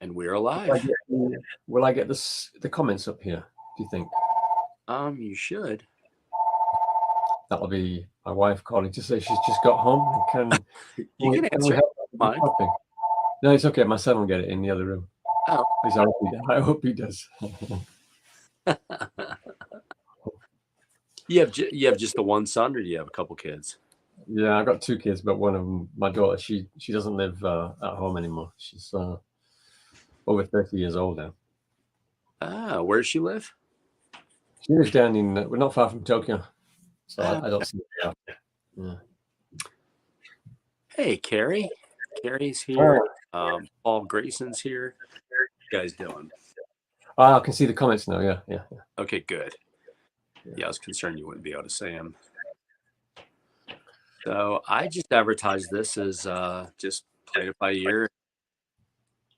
And we're alive. Will I get the comments up here, do you think? You should. That'll be my wife calling to say she's just got home. Can You can we answer. help Fine. shopping? No, it's okay. My son will get it in the other room. Oh. At least I hope he does. You have just the one son, or do you have a couple kids? Yeah, I've got two kids, but one of them, my daughter, she doesn't live at home anymore. She's over 30 years old now. Where does she live? She lives down in, we're not far from Tokyo, so I don't see her after. Yeah. Hey, Carrie. Carrie's here. Paul Grayson's here. What you guys doing? I can see the comments now. Yeah. Okay, good. Yeah, I was concerned you wouldn't be able to see them. So I just advertised this as just playing it by ear.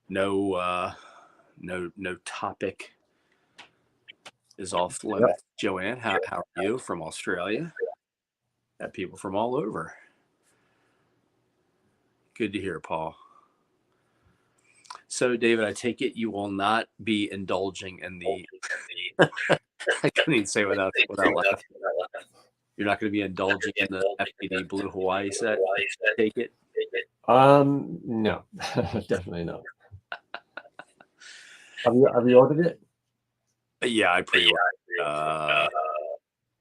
No topic is off limits. Yep. Joanne, how are you from Australia? Got people from all over. Good to hear, Paul. So, David, I take it you will not be indulging in the. I couldn't even say without laughing. You're not going to be indulging in the FPD Blue Hawaii set. Take it. No, definitely not. Have you ordered it? Yeah, I pre-ordered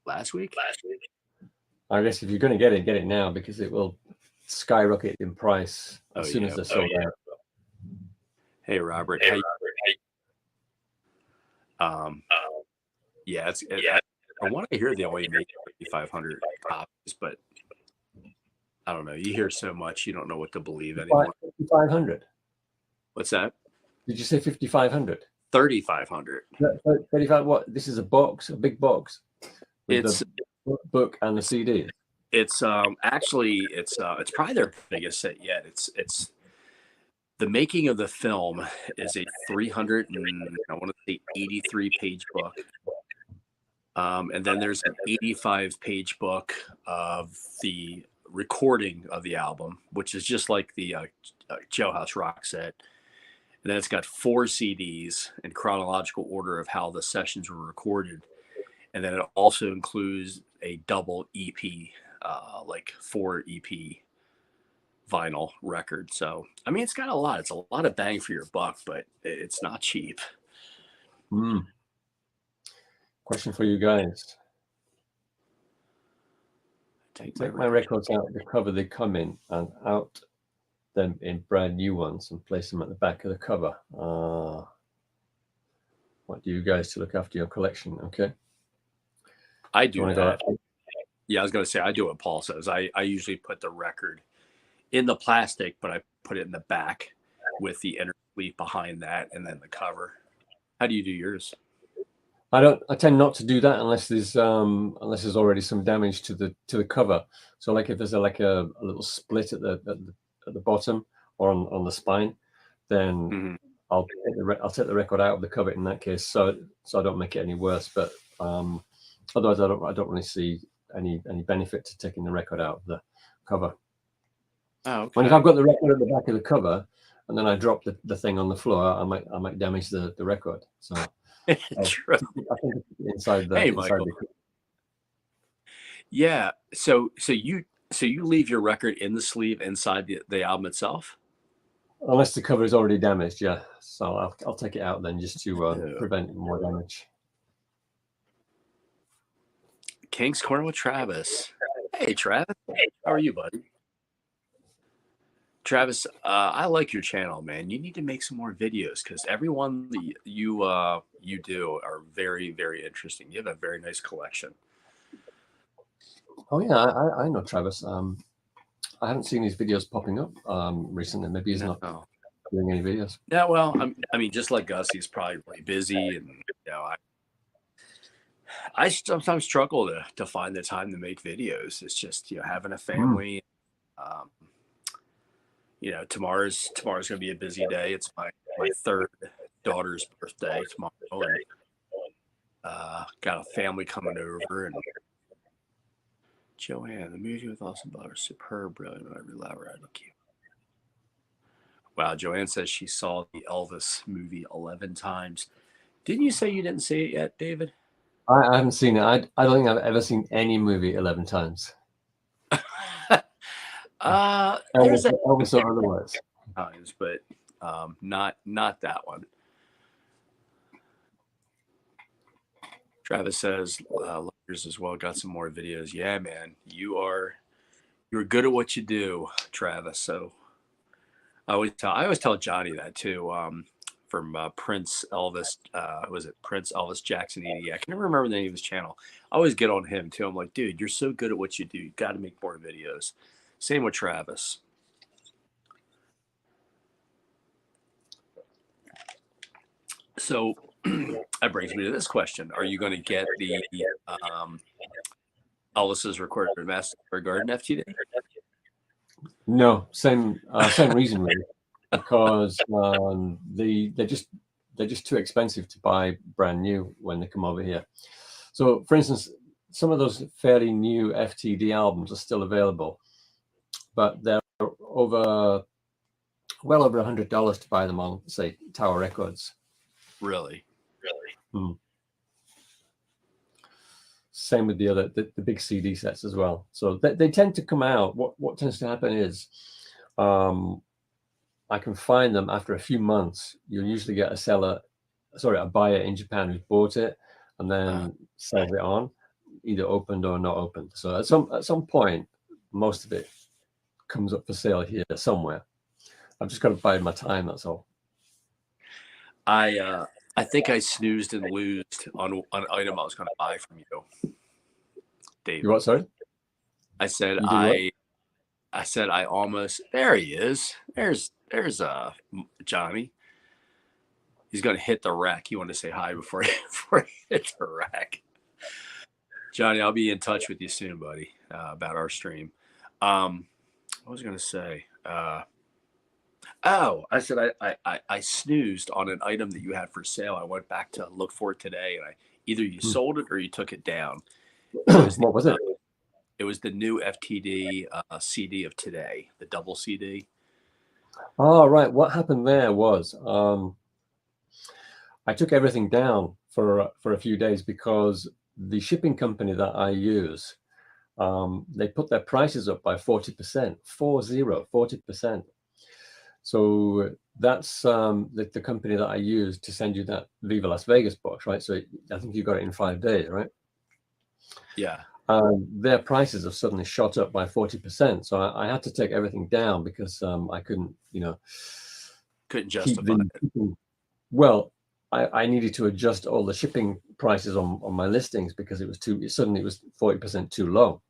last week. I guess if you're going to get it now, because it will skyrocket in price as soon as they're sold out. Hey, Robert. Yeah, I want to hear they only make 3,500 copies, but I don't know. You hear so much, you don't know what to believe anymore. 5,500. What's that? Did you say 5,500? 3,500. 35. What? This is a box, a big box. It's the book and the CD. It's actually it's probably their biggest set yet. It's the making of the film is a 83 page book. And then there's an 85-page book of the recording of the album, which is just like the Jailhouse Rock set. And then it's got 4 CDs in chronological order of how the sessions were recorded. And then it also includes a double EP, like 4 EP vinyl record. So, I mean, it's got a lot. It's a lot of bang for your buck, but it's not cheap. Question for you guys. Take my records out of the cover they come in and out them in brand new ones and place them at the back of the cover. What do you guys to look after your collection? Okay. I do that. Yeah, I was going to say, I do what Paul says. I usually put the record in the plastic, but I put it in the back with the inner sleeve behind that and then the cover. How do you do yours? I tend not to do that unless there's already some damage to the cover. So like if there's a little split at the bottom or on the spine, then I'll take the record out of the cover in that case, so I don't make it any worse. But otherwise, I don't really see any benefit to taking the record out of the cover. Oh, okay. When if I've got the record at the back of the cover and then I drop the thing on the floor, I might damage the record. So true. I think inside the Michael. Yeah. So you leave your record in the sleeve inside the album itself? Unless the cover is already damaged, yeah. So I'll take it out then just to prevent more damage. King's Corner with Travis. Hey, Travis. How are you, buddy? Travis, I like your channel, man. You need to make some more videos because everyone that you do are very, very interesting. You have a very nice collection. Oh yeah, I know Travis. I haven't seen his videos popping up recently. Maybe he's not doing any videos. Yeah, well, I mean, just like us, he's probably really busy, and I sometimes struggle to find the time to make videos. It's just having a family. Tomorrow's going to be a busy day. It's my third daughter's birthday tomorrow, and got a family coming over. And Joanne, the music with Austin Butler, superb, brilliant, every lever out of you. Wow, Joanne says she saw the Elvis movie 11 times. Didn't you say you didn't see it yet, David? I haven't seen it. I don't think I've ever seen any movie 11 times. There's Elvis or otherwise. times, but not that one. Travis says, "Lovers as well. Got some more videos. Yeah, man, you're good at what you do, Travis." So I always tell Johnny that too. From Prince Elvis, was it Prince Elvis Jackson 80? I can never remember the name of his channel. I always get on him too. I'm like, dude, you're so good at what you do. You got to make more videos. Same with Travis. So that brings me to this question: are you going to get the Elvis's recorded Master Garden FTD? No, same reason really, because they're just too expensive to buy brand new when they come over here. So, for instance, some of those fairly new FTD albums are still available, but they're well over $100 to buy them on, say, Tower Records. Really? Same with the big CD sets as well. So they tend to come out. What tends to happen is, I can find them after a few months. You'll usually get a buyer in Japan who's bought it and then sells it on, either opened or not opened. So at some point, most of it comes up for sale here somewhere. I've just got to bide my time. That's all. I think I snoozed and losed on an item I was going to buy from you, David. You what? Sorry. I said I almost. There he is. There's Johnny. He's going to hit the rack. He wanted to say hi before he hit the rack. Johnny, I'll be in touch with you soon, buddy, about our stream. What was I going to say? I said I snoozed on an item that you had for sale. I went back to look for it today, and either you sold it or you took it down. What was it? It was the new FTD CD of today, the double CD. Oh, right. What happened there was I took everything down for a few days because the shipping company that I use, they put their prices up by 40%, 40%. So that's the company that I use to send you that Viva Las Vegas box, right? So I think you got it in 5 days, right? Yeah. Their prices have suddenly shot up by 40%. So I had to take everything down because I couldn't, couldn't justify it. Well, I needed to adjust all the shipping prices on my listings because it was 40% too low.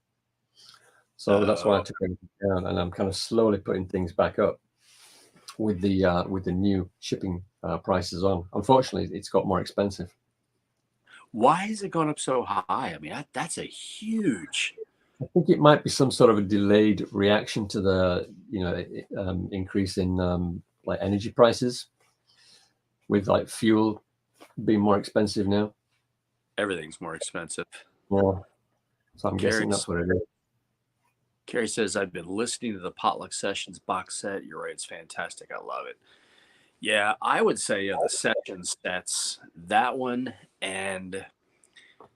So that's why I took everything down, and I'm kind of slowly putting things back up with the new shipping prices on. Unfortunately, it's got more expensive. Why has it gone up so high? I mean, that's a huge. I think it might be some sort of a delayed reaction to the increase in like energy prices, with like fuel being more expensive now. Everything's more expensive. Yeah. So I'm guessing that's what it is. Carrie says, I've been listening to the Potluck Sessions box set. You're right. It's fantastic. I love it. Yeah, I would say the Sessions sets, that one and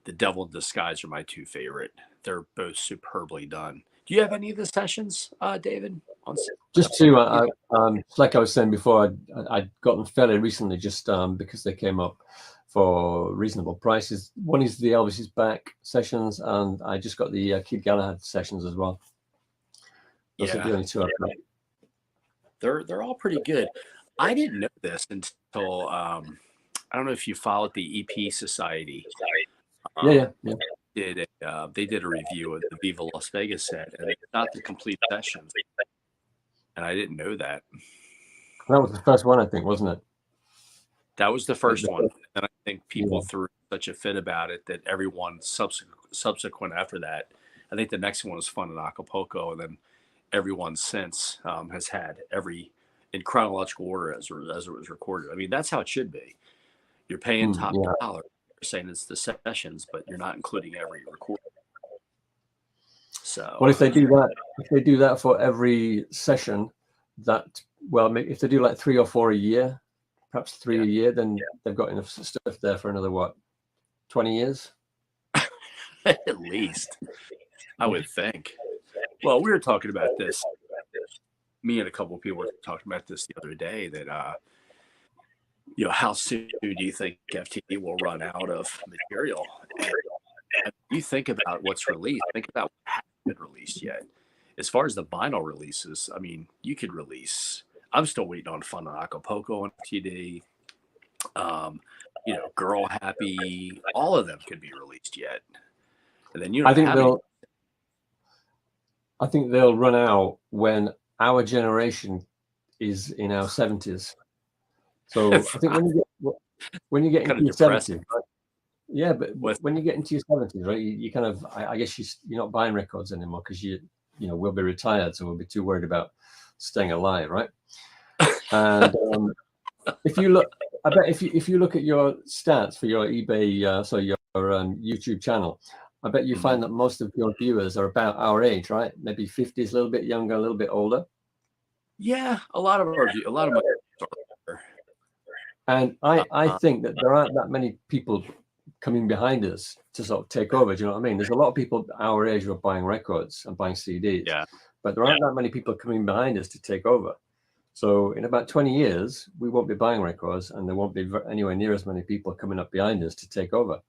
the Devil in Disguise are my two favorite. They're both superbly done. Do you have any of the Sessions, David? Just two. Like I was saying before, I'd gotten fairly recently just because they came up for reasonable prices. One is the Elvis is Back sessions, and I just got the Kid Galahad sessions as well. Those are the only two I've got. They're all pretty good. I didn't know this until I don't know if you followed the EP Society. Yeah. They did a review of the Viva Las Vegas set, and it's not the complete sessions. And I didn't know that. That was the first one, I think, wasn't it? That was the first one. And I think people threw such a fit about it that everyone subsequent after that, I think the next one was Fun in Acapulco, and then everyone since has had every in chronological order as it was recorded. I mean, that's how it should be. You're paying top dollar. You're saying it's the sessions, but you're not including every recording. So, well, if they do that for every session, that, well, if they do like 3 or 4 a year, perhaps 3 a year, then they've got enough stuff there for another, what, 20 years? At least, I would think. Well, we were talking about this. Me and a couple of people were talking about this the other day, that how soon do you think FTD will run out of material? And you think about what's released, think about what hasn't been released yet. As far as the vinyl releases, I mean, you could release. I'm still waiting on Fun and Acapulco on FTD. Girl Happy, all of them could be released yet. And then I think they'll run out when our generation is in our 70s. So I think when you get into your 70s, right? Yeah, but when you get into your 70s, right, you kind of, I guess you're not buying records anymore because we'll be retired, so we'll be too worried about staying alive, right? And if you look at your stats for your eBay, your YouTube channel, I bet you find that most of your viewers are about our age, right? Maybe 50s, a little bit younger, a little bit older. Yeah, a lot of my. And I think that there aren't that many people coming behind us to sort of take over. Do you know what I mean? There's a lot of people our age who are buying records and buying CDs, but there aren't that many people coming behind us to take over. So in about 20 years, we won't be buying records, and there won't be anywhere near as many people coming up behind us to take over.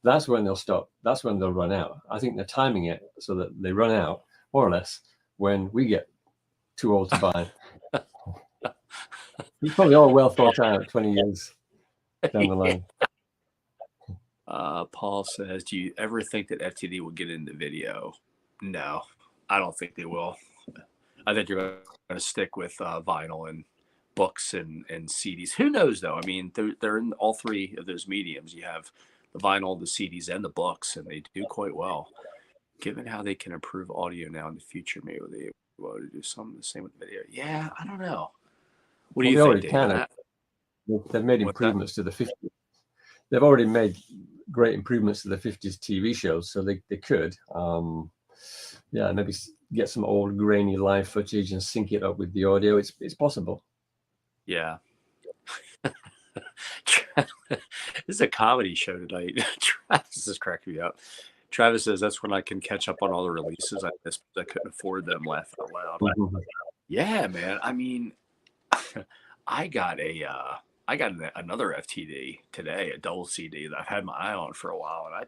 That's when they'll stop. That's when they'll run out. I think they're timing it so that they run out, more or less, when we get too old to buy. It's probably all well thought out 20 years down the line. Paul says, do you ever think that FTD will get into video? No, I don't think they will. I think you're going to stick with vinyl and books and CDs. Who knows, though? I mean, they're in all three of those mediums. You have the vinyl, the CDs, and the books, and they do quite well. Given how they can improve audio now in the future, maybe they will do something the same with video. Yeah, I don't know. What do you think, David? They've made improvements to the 50s. They've already made great improvements to the 50s TV shows, so they could, maybe get some old grainy live footage and sync it up with the audio. It's possible. Yeah. This is a comedy show tonight. Travis is cracking me up. Travis says that's when I can catch up on all the releases I missed because I couldn't afford them. Laugh out loud. Yeah, man. I mean, I got another FTD today, a double CD that I've had my eye on for a while, and I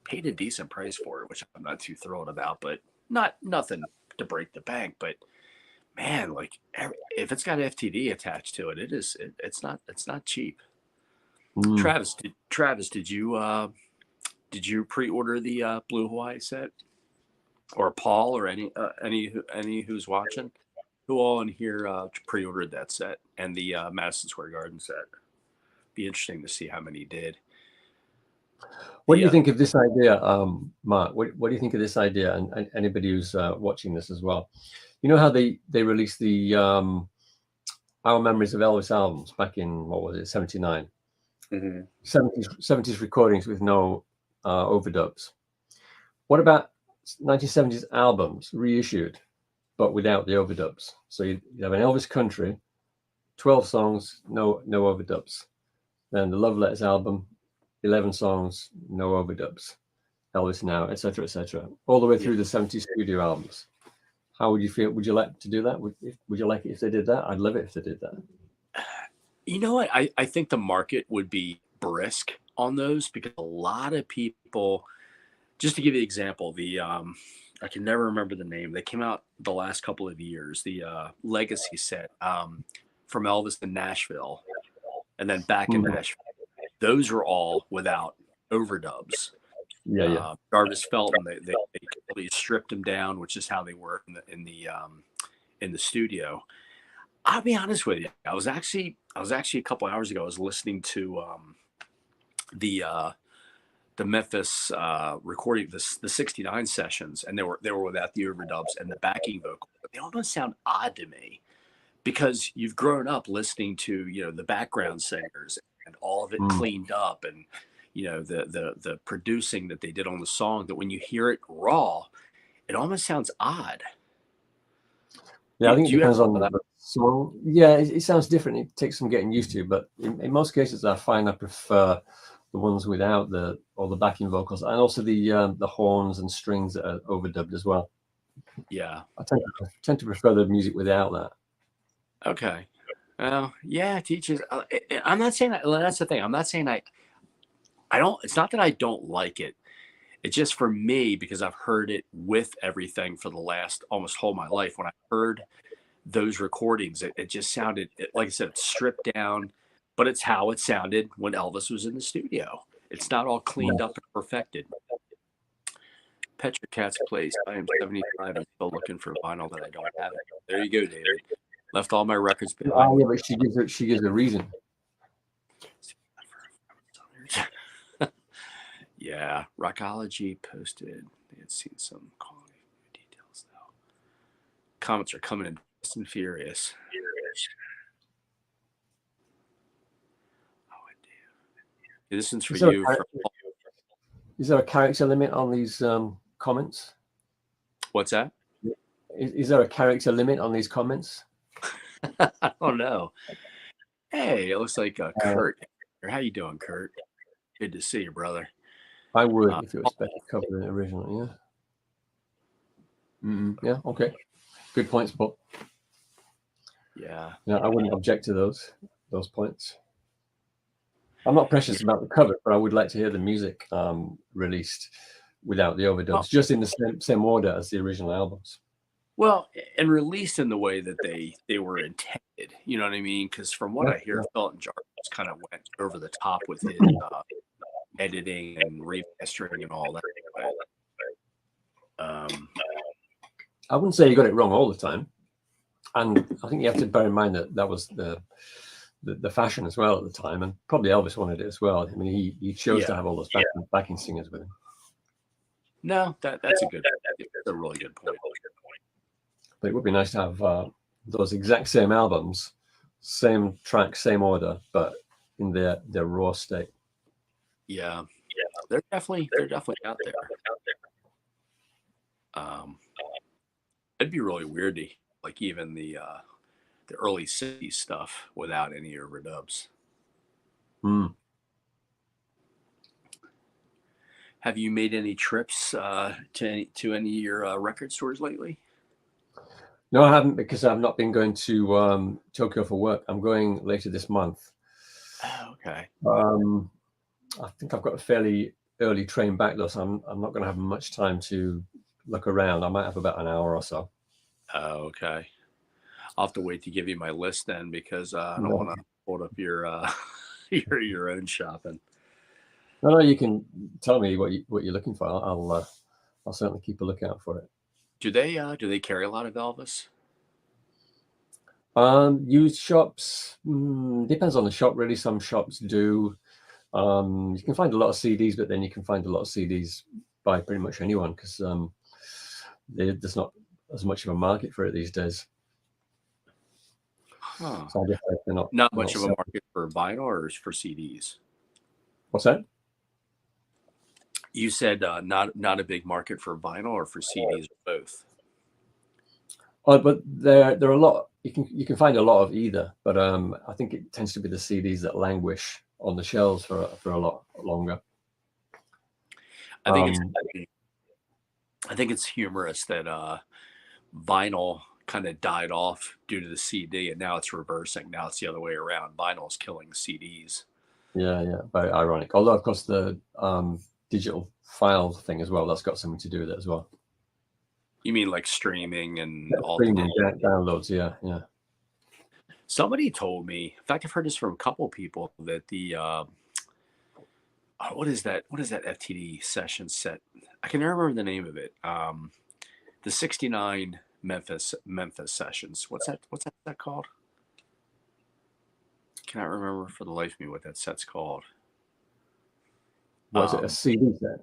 paid a decent price for it, which I'm not too thrilled about, but nothing to break the bank. But man, like if it's got FTD attached to it, it's not cheap. Travis, did you pre-order the Blue Hawaii set, or Paul, or any who's watching? Who all in here pre-ordered that set and the Madison Square Garden set? Be interesting to see how many did. What do you think of this idea, Mark? What do you think of this idea, and anybody who's watching this as well? You know how they released the Our Memories of Elvis albums back in, what was it, 79? 70s recordings with no overdubs. What about 1970s albums reissued, but without the overdubs? So you have an Elvis country, 12 songs, no overdubs. Then the Love Letters album, 11 songs, no overdubs. Elvis Now, etc., all the way through the 70s studio albums. How would you feel? Would you like to do that? Would you like it if they did that? I'd love it if they did that. You know what? I think the market would be brisk on those because a lot of people, just to give you an example, I can never remember the name. They came out the last couple of years, the Legacy set from Elvis in Nashville and then back in Nashville. Those are all without overdubs. Jarvis Felton, they completely stripped them down, which is how they work in the studio. I'll be honest with you. I was actually a couple hours ago. I was listening to the Memphis recording, the '69 sessions, and they were without the overdubs and the backing vocal. But they almost sound odd to me because you've grown up listening to the background singers and all of it cleaned up, and the producing that they did on the song. That when you hear it raw, it almost sounds odd. Yeah, I think it depends on song. Yeah, it sounds different. It takes some getting used to, but in most cases, I find I prefer the ones without all the backing vocals, and also the horns and strings that are overdubbed as well. Yeah. I tend to prefer the music without that. Okay. Well, yeah, teachers. I'm not saying that. That's the thing. I'm not saying I don't. It's not that I don't like it. It's just for me because I've heard it with everything for the last almost whole my life. When I heard those recordings, it just sounded like I said, it's stripped down, but it's how it sounded when Elvis was in the studio. It's not all cleaned up and perfected. Petra Cat's Place. I am 75 and still looking for vinyl that I don't have it. There you go, David. Left all my records behind. Yeah, but she gives a reason. Yeah, Rockology posted. They had seen some quality details though. Comments are coming in fast and furious. Oh, damn. This one's for you. Is there a character limit on these comments? What's that? Is there a character limit on these comments? I don't know. Hey, it looks like Kurt. How you doing, Kurt? Good to see you, brother. I would if it was better covered than originally. Yeah. Yeah. Okay. Good points, Paul. Yeah. Yeah, I wouldn't object to those points. I'm not precious about the cover, but I would like to hear the music released without the overdubs, just in the same order as the original albums. Well, and released in the way that they were intended. You know what I mean? Because from what I hear, Felton Jarvis kind of went over the top with his editing and remastering and all that. I wouldn't say he got it wrong all the time, and I think you have to bear in mind that was the fashion as well at the time, and probably Elvis wanted it as well. I mean, he chose to have all those backing singers with him. No, that's a really good point. But it would be nice to have those exact same albums, same track, same order, but in their raw state. Yeah, they're definitely out there. It'd be really weird to like even the early '60s stuff without any overdubs. Have you made any trips to any of your record stores lately? No, I haven't, because I've not been going to Tokyo for work. I'm going later this month. Oh, okay. I think I've got a fairly early train back though, so I'm not going to have much time to look around. I might have about an hour or so. Oh, okay. I'll have to wait to give you my list then, because I don't want to hold up your your own shopping. No, you can tell me what you're looking for. I'll certainly keep a lookout for it. Do they carry a lot of Elvis? Used shops, depends on the shop really. Some shops do. You can find a lot of CDs, but then you can find a lot of CDs by pretty much anyone, because there's not as much of a market for it these days. Huh. So I guess they're not much of a market for vinyl or for CDs. What's that? You said not a big market for vinyl or for CDs, or both. Oh, but there are a lot. You can find a lot of either, but I think it tends to be the CDs that languish on the shelves for a lot longer. I think it's humorous that vinyl kind of died off due to the CD, and now it's reversing. Now it's the other way around. Vinyl is killing the CDs. Yeah, very ironic. Although, of course, the digital file thing as well, that's got something to do with it as well. You mean like streaming and all streaming downloads? Yeah. Somebody told me, in fact, I've heard this from a couple of people, that the what is that FTD session set? I can never remember the name of it. The '69 Memphis sessions. What's that called? Cannot remember for the life of me what that set's called. Was it a CD set?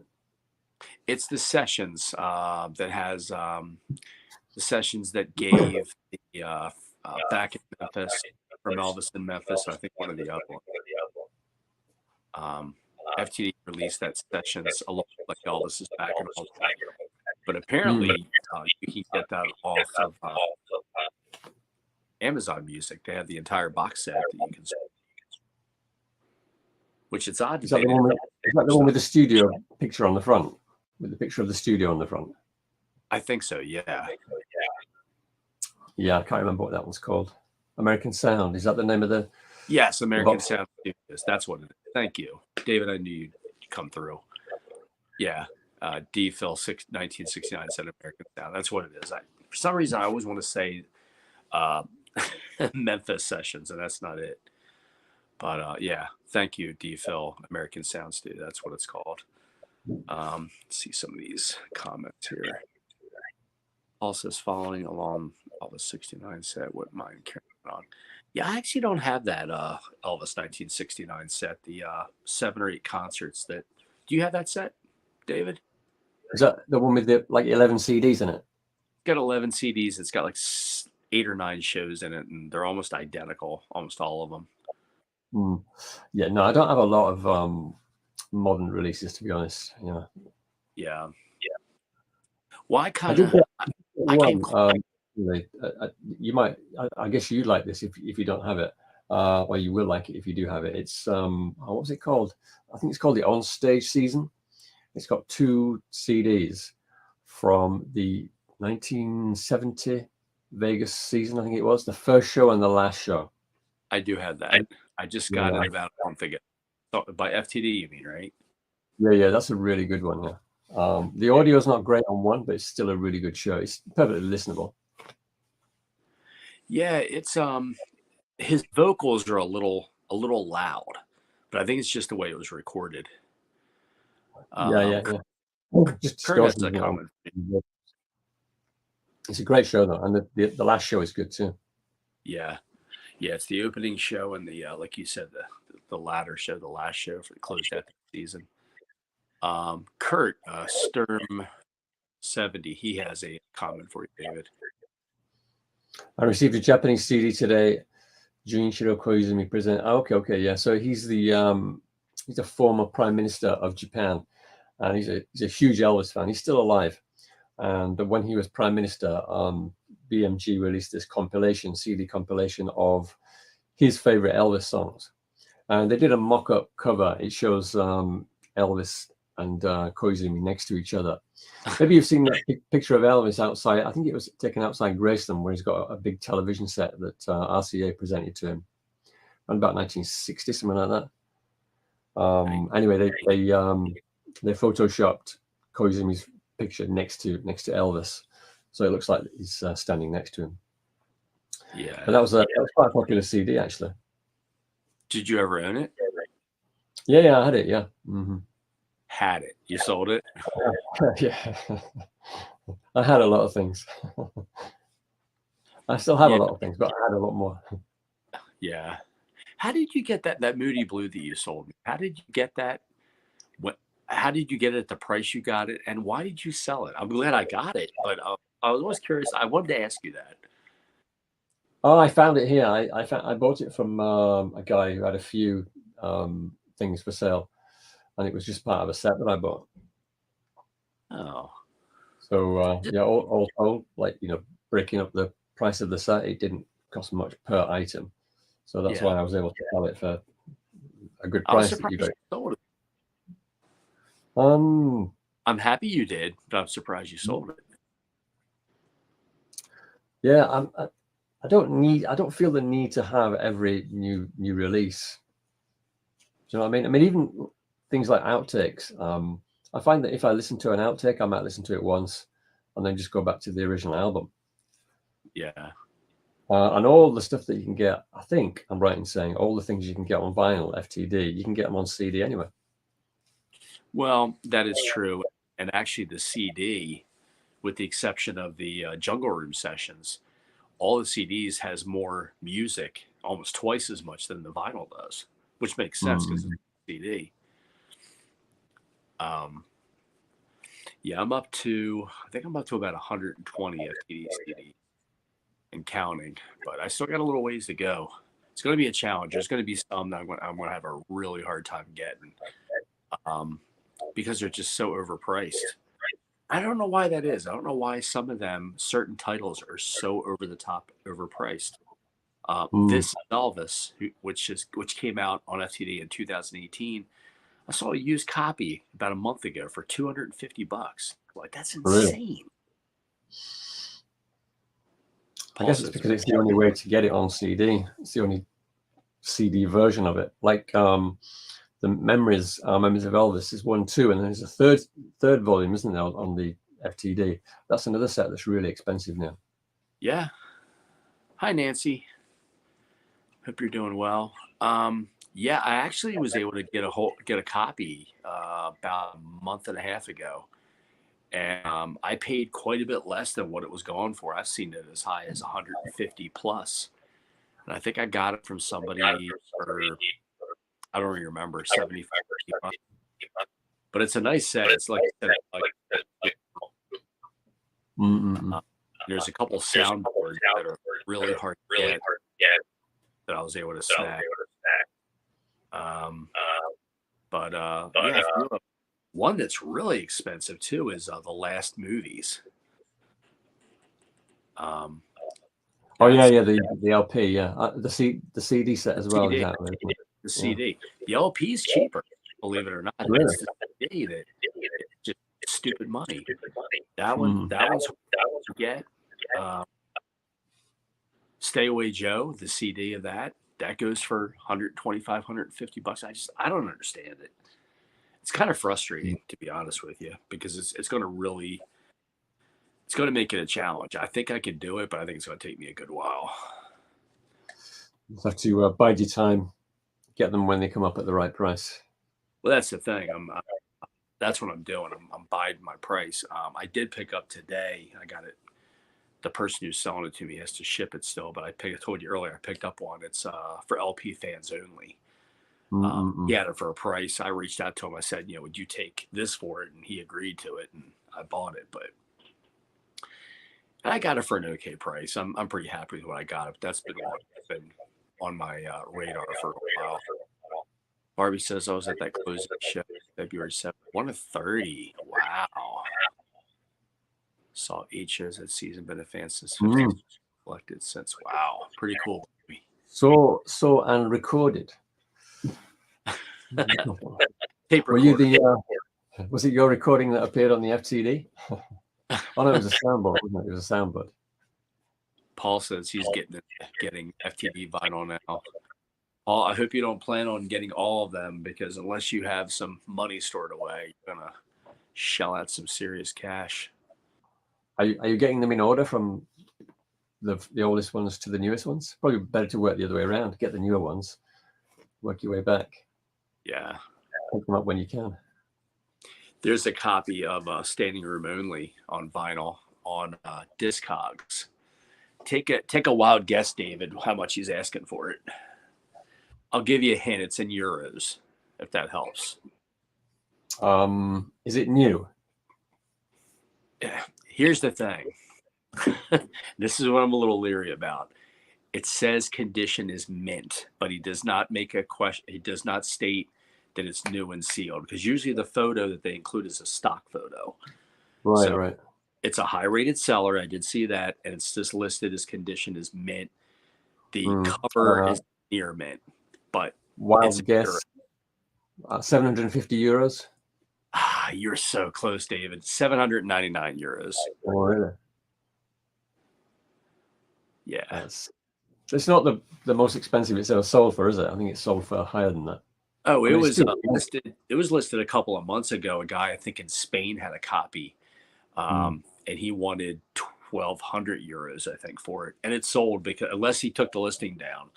It's the sessions that has the sessions that gave the back in Memphis, from Elvis in Memphis. I think one of the other ones. FTD released that sessions along with like Elvis's back and all that. But apparently you can get that off of Amazon Music. They have the entire box set that you can, which it's odd. Is that the one with the studio picture on the front? With the picture of the studio on the front? I think so, yeah. Yeah, I can't remember what that one's called. American Sound. Is that the name of the? Yes, American Sound Studios. That's what it is. Thank you, David. I knew you'd come through. Yeah, D. Phil 1969 said American Sound. That's what it is. For some reason, I always want to say Memphis Sessions, and that's not it. But yeah, thank you, D. Phil, American Sound Studio. That's what it's called. Let's see some of these comments here. Also, following along Elvis 69 set, what mind carrying on? Yeah, I actually don't have that Elvis 1969 set, the 7 or 8 concerts that. Do you have that set, David? Is that the one with the like 11 CDs in it? It's got 11 CDs. It's got like 8 or 9 shows in it, and they're almost identical, almost all of them. Yeah, no, I don't have a lot of modern releases, to be honest. Yeah. Well, I kind of. You might. I guess you like this if you don't have it. Well, you will like it if you do have it. It's what was it called? I think it's called the On Stage Season. It's got 2 CDs from the 1970 Vegas season. I think it was the first show and the last show. I do have that. I just got it about a month ago. So, by FTD, you mean, right? Yeah, that's a really good one. Yeah, the audio is not great on one, but it's still a really good show. It's perfectly listenable. Yeah, it's his vocals are a little loud, but I think it's just the way it was recorded. Yeah. Just Kurt has a comment. It's a great show though, and the last show is good too. Yeah, it's the opening show and the like you said, the latter show, the last show for the closed out the season. Kurt Sturm 70, he has a comment for you, David. I received a Japanese CD today. Junichiro Koizumi present. Okay, yeah. So he's a former prime minister of Japan, and he's a huge Elvis fan. He's still alive, and when he was prime minister, BMG released this CD compilation of his favorite Elvis songs, and they did a mock-up cover. It shows Elvis and Koizumi next to each other. Maybe you've seen that picture of Elvis outside. I think it was taken outside Graceland, where he's got a big television set that RCA presented to him around about 1960, something like that. Anyway, they photoshopped Koizumi's picture next to Elvis, so it looks like he's standing next to him. Yeah, but that was quite a popular CD actually. Did you ever own it? Yeah, I had it. Yeah. Mm-hmm. Had it? You sold it? Yeah. I had a lot of things. I still have a lot of things, but I had a lot more. Yeah. How did you get that Moody Blue that you sold me? How did you get that? How did you get it at the price you got it? And why did you sell it? I'm glad I got it, but I was always curious. I wanted to ask you that. Oh, I found it here. I bought it from a guy who had a few things for sale, and it was just part of a set that I bought. Oh. So yeah, all told, like breaking up the price of the set, it didn't cost much per item. So that's why I was able to sell it for a good price. That you got. Sold it. I'm happy you did, but I'm surprised you sold it. Yeah, I don't feel the need to have every new release. Do you know what I mean? I mean, even things like outtakes. I find that if I listen to an outtake, I might listen to it once and then just go back to the original album. Yeah. And all the stuff that you can get, I think I'm right in saying all the things you can get on vinyl, FTD, you can get them on CD anyway. Well, that is true. And actually the CD, with the exception of the Jungle Room sessions, all the CDs has more music, almost twice as much than the vinyl does, which makes sense because it's a CD. Yeah, I think I'm up to about 120 FTD CD and counting, but I still got a little ways to go. It's going to be a challenge. There's going to be some that I'm going to have a really hard time getting because they're just so overpriced. I don't know why that is. I don't know why some of them, certain titles, are so over the top overpriced. This is Elvis, which came out on FTD in 2018. I saw a used copy about a month ago for $250. Like, that's Really? insane. I guess it's because it's the only way to get it on CD. It's the only CD version of it. Like the Memories of Elvis is 1, 2, and then there's a third volume, isn't there, on the FTD? That's another set that's really expensive now. Yeah. Hi, Nancy. Hope you're doing well. Yeah, I actually was able to get a copy about a month and a half ago, and I paid quite a bit less than what it was going for. I've seen it as high as 150 plus, and I think I got it from somebody for, I don't really remember, 75 bucks. But it's a nice set. It's like there's a couple soundboards that are really hard to get that I was able to snag. Yeah, one that's really expensive too is the Last Movies. Oh yeah, the LP, yeah, the CD set as well. Exactly. The CD, the LP is cheaper, believe it or not. Really? It's the CD that it's just stupid money. That one's what you get. Stay Away Joe, the CD of that goes for 125, 150 bucks. I don't understand it. It's kind of frustrating, to be honest with you, because it's going to make it a challenge. I think I can do it, but I think it's going to take me a good while. You have to bide your time, get them when they come up at the right price. Well, that's the thing. That's what I'm doing. I'm biding my price. I did pick up today. I got it. The person who's selling it to me has to ship it still, but I told you earlier, I picked up one. It's for LP fans only. He had it for a price. I reached out to him. I said, would you take this for it? And he agreed to it, and I bought it. But I got it for an okay price. I'm pretty happy with what I got. That's been on my radar for a while. Barbie says I was at that closing show February 7th. 1:30. Wow. Saw 8 shows that season. Been a fan since 15. Collected since. Wow. Pretty cool. So and recorded. Tape Were you was it your recording that appeared on the FTD? Oh no, it was a soundboard, wasn't it? It was a soundboard. Paul says he's getting FTD vinyl now. Paul, I hope you don't plan on getting all of them, because unless you have some money stored away, you're gonna shell out some serious cash. Are you getting them in order from the oldest ones to the newest ones? Probably better to work the other way around. Get the newer ones, work your way back. Yeah. Pick them up when you can. There's a copy of Standing Room Only on vinyl on Discogs. Take a wild guess, David, how much he's asking for it. I'll give you a hint. It's in euros, if that helps. Is it new? Yeah. Here's the thing. This is what I'm a little leery about. It says condition is mint, but he does not make a question. He does not state that it's new and sealed, because usually the photo that they include is a stock photo. Right, so right. It's a high-rated seller. I did see that, and it's just listed as condition is mint. The cover is near mint, but wild guess. 750 euros. You're so close, David. 799 euros. Oh, really? Yeah. It's not the most expensive it's ever sold for, is it? I think it's sold for higher than that. Oh, it was listed. It was listed a couple of months ago. A guy, I think in Spain, had a copy, and he wanted 1,200 euros, I think, for it, and it sold, because unless he took the listing down.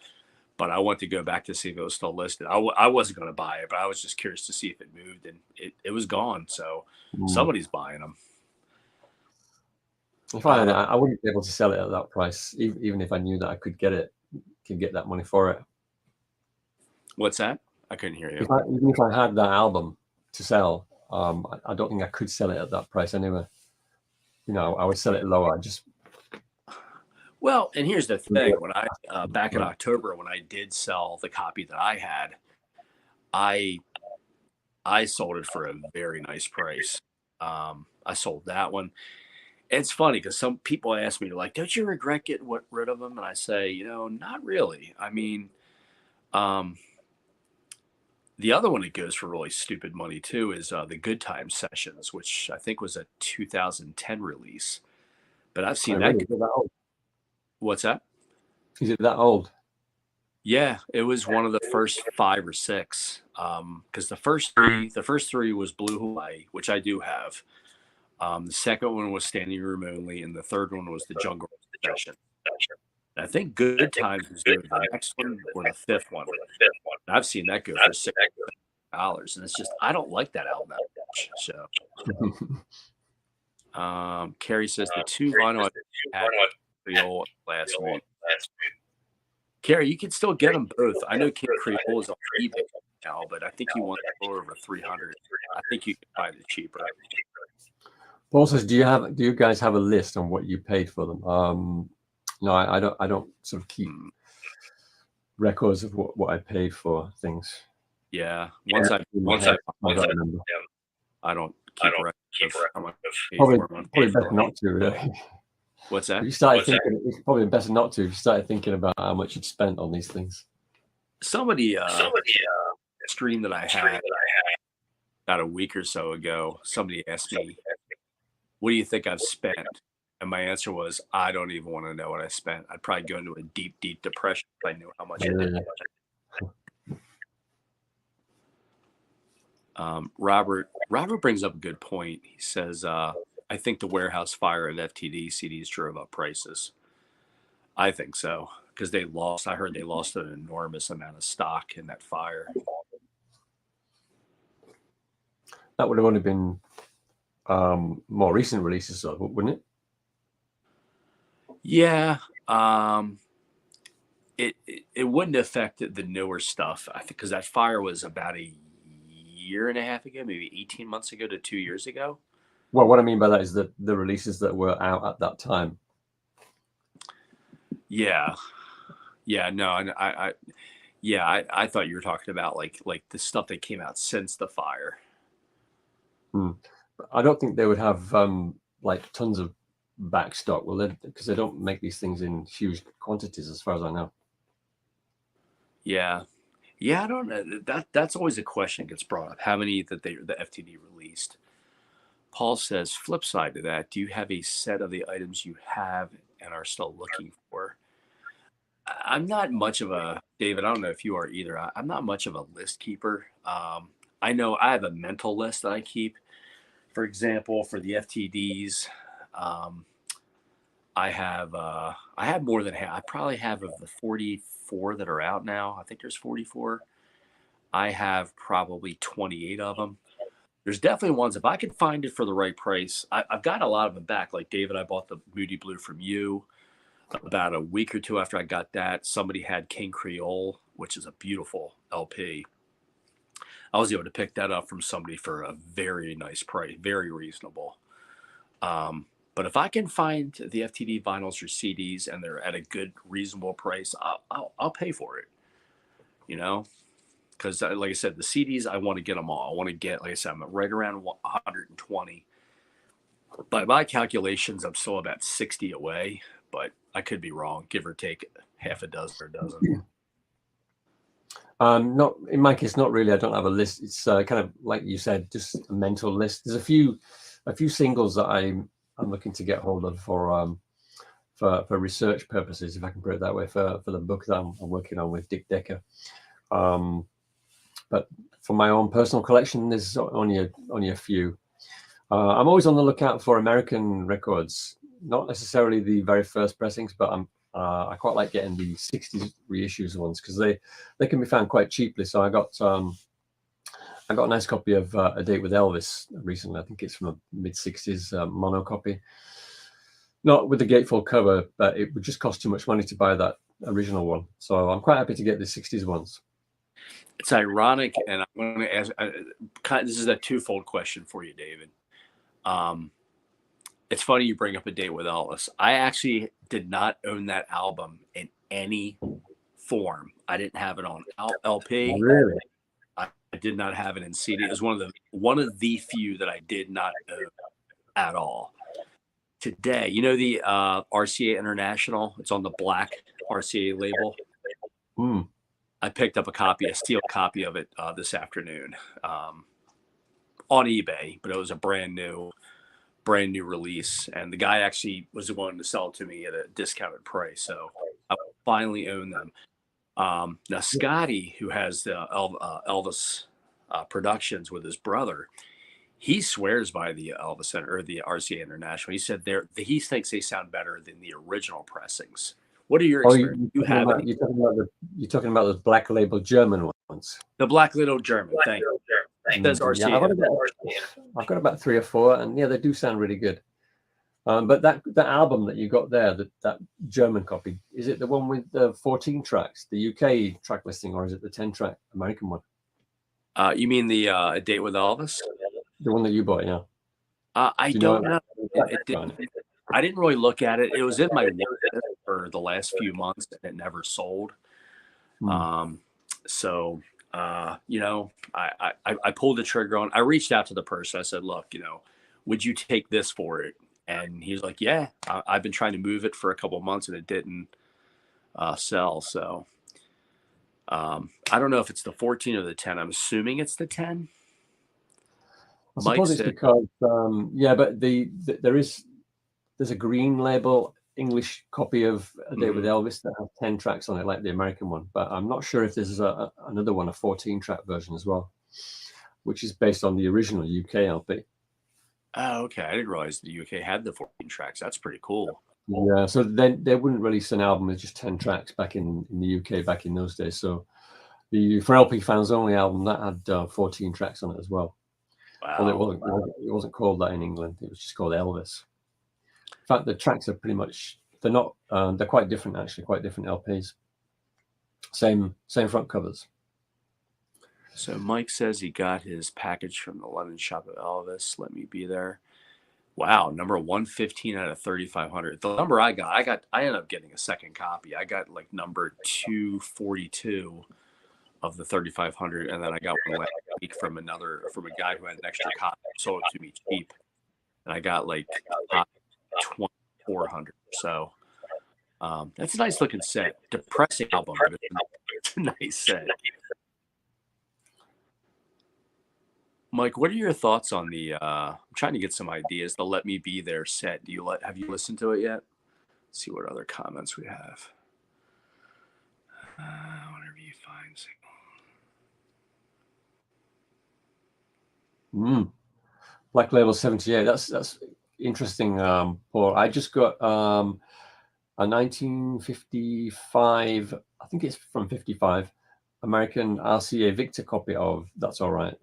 But I want to go back to see if it was still listed. I wasn't going to buy it, but I was just curious to see if it moved, and it was gone. So somebody's buying them. If I had it, I wouldn't be able to sell it at that price, even if I knew that I could get that money for it. What's that? I couldn't hear you. Even if I had that album to sell, I don't think I could sell it at that price anyway. I would sell it lower. Well, and here's the thing: when I back in October, when I did sell the copy that I had, I sold it for a very nice price. I sold that one, It's funny because some people ask me, like, don't you regret getting rid of them? And I say, not really. I mean, um, the other one that goes for really stupid money too is the Good Time Sessions, which I think was a 2010 release. But I've Oh, seen that. really? Is it that old? What's that? Is it that old? Yeah, it was one of the first 5 or 6. Because the first three was Blue Hawaii, which I do have. The second one was Standing Room Only, and the third one was the Jungle Session. I think Good Times is either the next one or the fifth one. I've seen that go for $6, and it's just I don't like that album that much. So, Carrie says the 2 vinyl I had Creole last week. Carrie, you can still get them both. I know King Creole is on eBay now, but I think he wants to go over 300. I think you can find it cheaper. Paul says, do you guys have a list on what you paid for them? No, I don't sort of keep records of what I paid for things. Yeah, once I don't keep records of how much I paid for them. Probably better not to, really. What's that? You started thinking it's probably better not to. If you started thinking about how much you'd spent on these things. Somebody stream that I had about a week or so ago, somebody asked me, what do you think I've spent? And my answer was, I don't even want to know what I spent. I'd probably go into a deep, deep depression if I knew how much I did. Robert brings up a good point. He says, I think the warehouse fire at FTD CDs drove up prices. I think so, because I heard they lost an enormous amount of stock in that fire. That would have only been more recent releases, though, wouldn't it? Yeah. It wouldn't affect the newer stuff, I think, because that fire was about a year and a half ago, maybe 18 months ago to 2 years ago. Well, what I mean by that is the releases that were out at that time. Yeah. No, I thought you were talking about like the stuff that came out since the fire. I don't think they would have like tons of back stock, will they? Because they don't make these things in huge quantities, as far as I know. Yeah, I don't know. That's always a question that gets brought up. How many that the FTD released? Paul says, flip side to that, do you have a set of the items you have and are still looking for? I'm not much of a, David, I don't know if you are either. I'm not much of a list keeper. I know I have a mental list that I keep. For example, for the FTDs, I have more than half. I probably have of the 44 that are out now. I think there's 44. I have probably 28 of them. There's definitely ones, if I could find it for the right price, I've got a lot of them back. Like David, I bought the Moody Blue from you about a week or two after I got that. Somebody had King Creole, which is a beautiful LP. I was able to pick that up from somebody for a very nice price, very reasonable. But if I can find the FTD vinyls or CDs and they're at a good, reasonable price, I'll pay for it. Because like I said, the CDs, I want to get them all. I want to get, like I said, I'm right around 120. By my calculations, I'm still about 60 away, but I could be wrong, give or take half a dozen or a dozen. Not in my case, not really. I don't have a list. It's kind of like you said, just a mental list. There's a few singles that I'm looking to get hold of for research purposes, if I can put it that way, for the book that I'm working on with Dick Decker. But for my own personal collection, there's only a few. I'm always on the lookout for American records, not necessarily the very first pressings, but I quite like getting the 60s reissues ones because they can be found quite cheaply. So I got a nice copy of A Date with Elvis recently. I think it's from a mid-60s mono copy. Not with the gatefold cover, but it would just cost too much money to buy that original one. So I'm quite happy to get the 60s ones. It's ironic, and I'm going to ask. This is a twofold question for you, David. It's funny you bring up A Date with Elvis. I actually did not own that album in any form. I didn't have it on LP. Oh, really? I did not have it in CD. It was one of the few that I did not own at all. today. You know the RCA International? It's on the black RCA label. Mm. I picked up a steel copy of it this afternoon on eBay, but it was a brand new release, and the guy actually was the one to sell it to me at a discounted price. So I finally own them. Now Scotty, who has the Elvis Productions with his brother, he swears by the Elvis Center or the RCA International. He said he thinks they sound better than the original pressings. What are your experiences? You're talking about those black label German ones. The black little German. Thank you. That's RCA. Yeah, I've got about 3 or 4, and yeah, they do sound really good. But that album that you got there, that German copy, is it the one with the 14 tracks, the UK track listing, or is it the 10-track American one? You mean the A Date with Elvis? The one that you bought, yeah. I don't know. I didn't really look at it. It was in my wallet for the last few months, and it never sold. So you know, I pulled the trigger on. I reached out to the person. I said, "Look, you know, would you take this for it?" And he's like, "Yeah, I've been trying to move it for a couple of months, and it didn't sell." So I don't know if it's the 14 or the 10. I'm assuming it's the 10. I suppose it's because but there's a green label English copy of A Day with Elvis that has 10 tracks on it, like the American one. But I'm not sure if there's another one, a 14-track version as well, which is based on the original UK LP. Oh, okay. I didn't realize the UK had the 14 tracks. That's pretty cool. Yeah, so then they wouldn't release an album with just 10 tracks back in the UK back in those days. So the For LP Fans Only album, that had 14 tracks on it as well. Wow. Well, it wasn't called that in England. It was just called Elvis. In fact, the tracks are pretty much, they're quite different, actually, quite different LPs. Same front covers. So Mike says he got his package from the London shop of Elvis. Let me be there. Wow, number 115 out of 3,500. The number I ended up getting a second copy. I got like number 242 of the 3,500, and then I got one last week from a guy who had an extra copy, sold it to me cheap, and I got like 2,400. So that's a nice looking set. Depressing album, but it's a nice set. Mike, what are your thoughts on the? I'm trying to get some ideas. The "Let Me Be There" set. Have you listened to it yet? Let's see what other comments we have. Whenever you find signal. Black Label 78. That's interesting, Paul. I just got a 1955. I think it's from 55. American RCA Victor copy of That's All Right.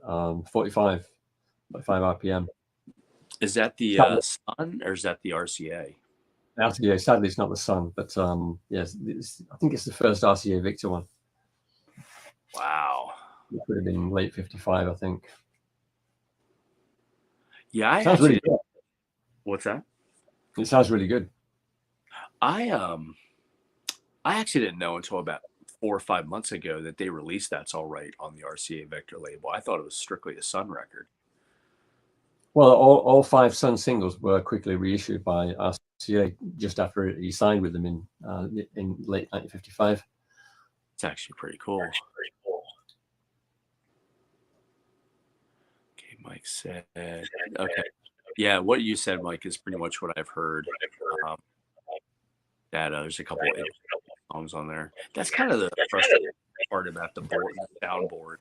45 RPM. Is that the Sun or is that the RCA? RCA. Sadly, it's not the Sun, but yes, I think it's the first RCA Victor one. Wow. It could have been late 55, I think. Yeah, sounds really good. What's that? It sounds really good. I actually didn't know until about 4 or 5 months ago that they released That's All Right on the RCA Victor label. I thought it was strictly a Sun record. Well, all 5 Sun singles were quickly reissued by RCA just after he signed with them in late 1955. It's actually pretty cool. Okay, Mike said. Okay, yeah, what you said, Mike, is pretty much what I've heard. That there's a couple of songs on there. That's kind of the frustrating part about the soundboard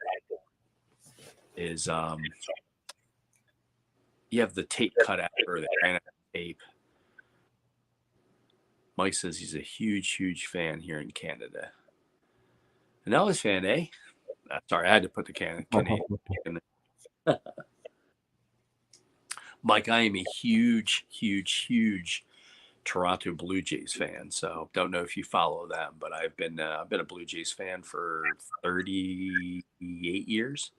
is you have the tape cut out or the tape. Mike says he's a huge fan here in Canada. An Elvis fan, eh? Sorry, I had to put the Canadian in there. Mike, I am a huge Toronto Blue Jays fan, so don't know if you follow them, but I've been a Blue Jays fan for 38 years.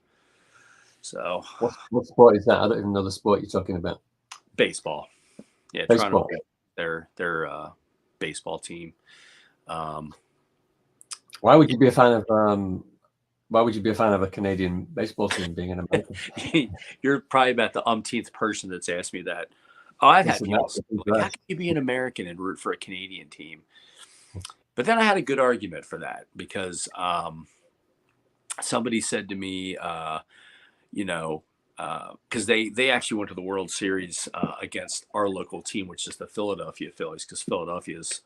So what sport is that? I don't even know the sport you're talking about. Baseball. Yeah, baseball. Toronto, their baseball team. Why would you be a fan of a Canadian baseball team being an American? You're probably about the umpteenth person that's asked me that. Oh, I've This had and people that. say, like, how can you be an American and root for a Canadian team? But then I had a good argument for that because somebody said to me, you know, because they actually went to the World Series against our local team, which is the Philadelphia Phillies, because Philadelphia is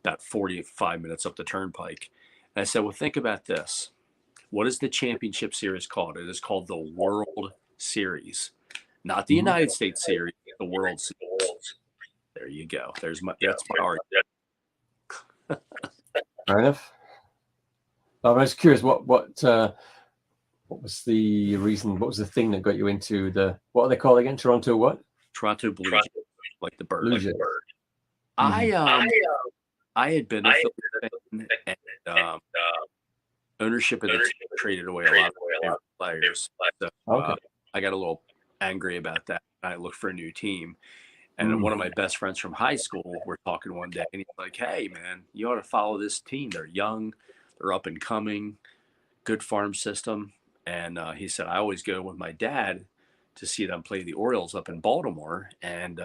about 45 minutes up the turnpike. And I said, well, think about this. What is the championship series called? It is called the World Series, not the United States Series, the World Series. There you go. That's my argument. Fair enough. I was curious, what was the reason? What was the thing that got you into what are they called again? Toronto what? Toronto Blue Jays, like the bird. Blue Jays. I had been a Phillies fan, and ownership of the team traded away a lot of favorite players. So I got a little angry about that. I looked for a new team. And one of my best friends from high school, we're talking one day, and he's like, hey, man, you ought to follow this team. They're young, they're up and coming, good farm system. And he said, I always go with my dad to see them play the Orioles up in Baltimore. And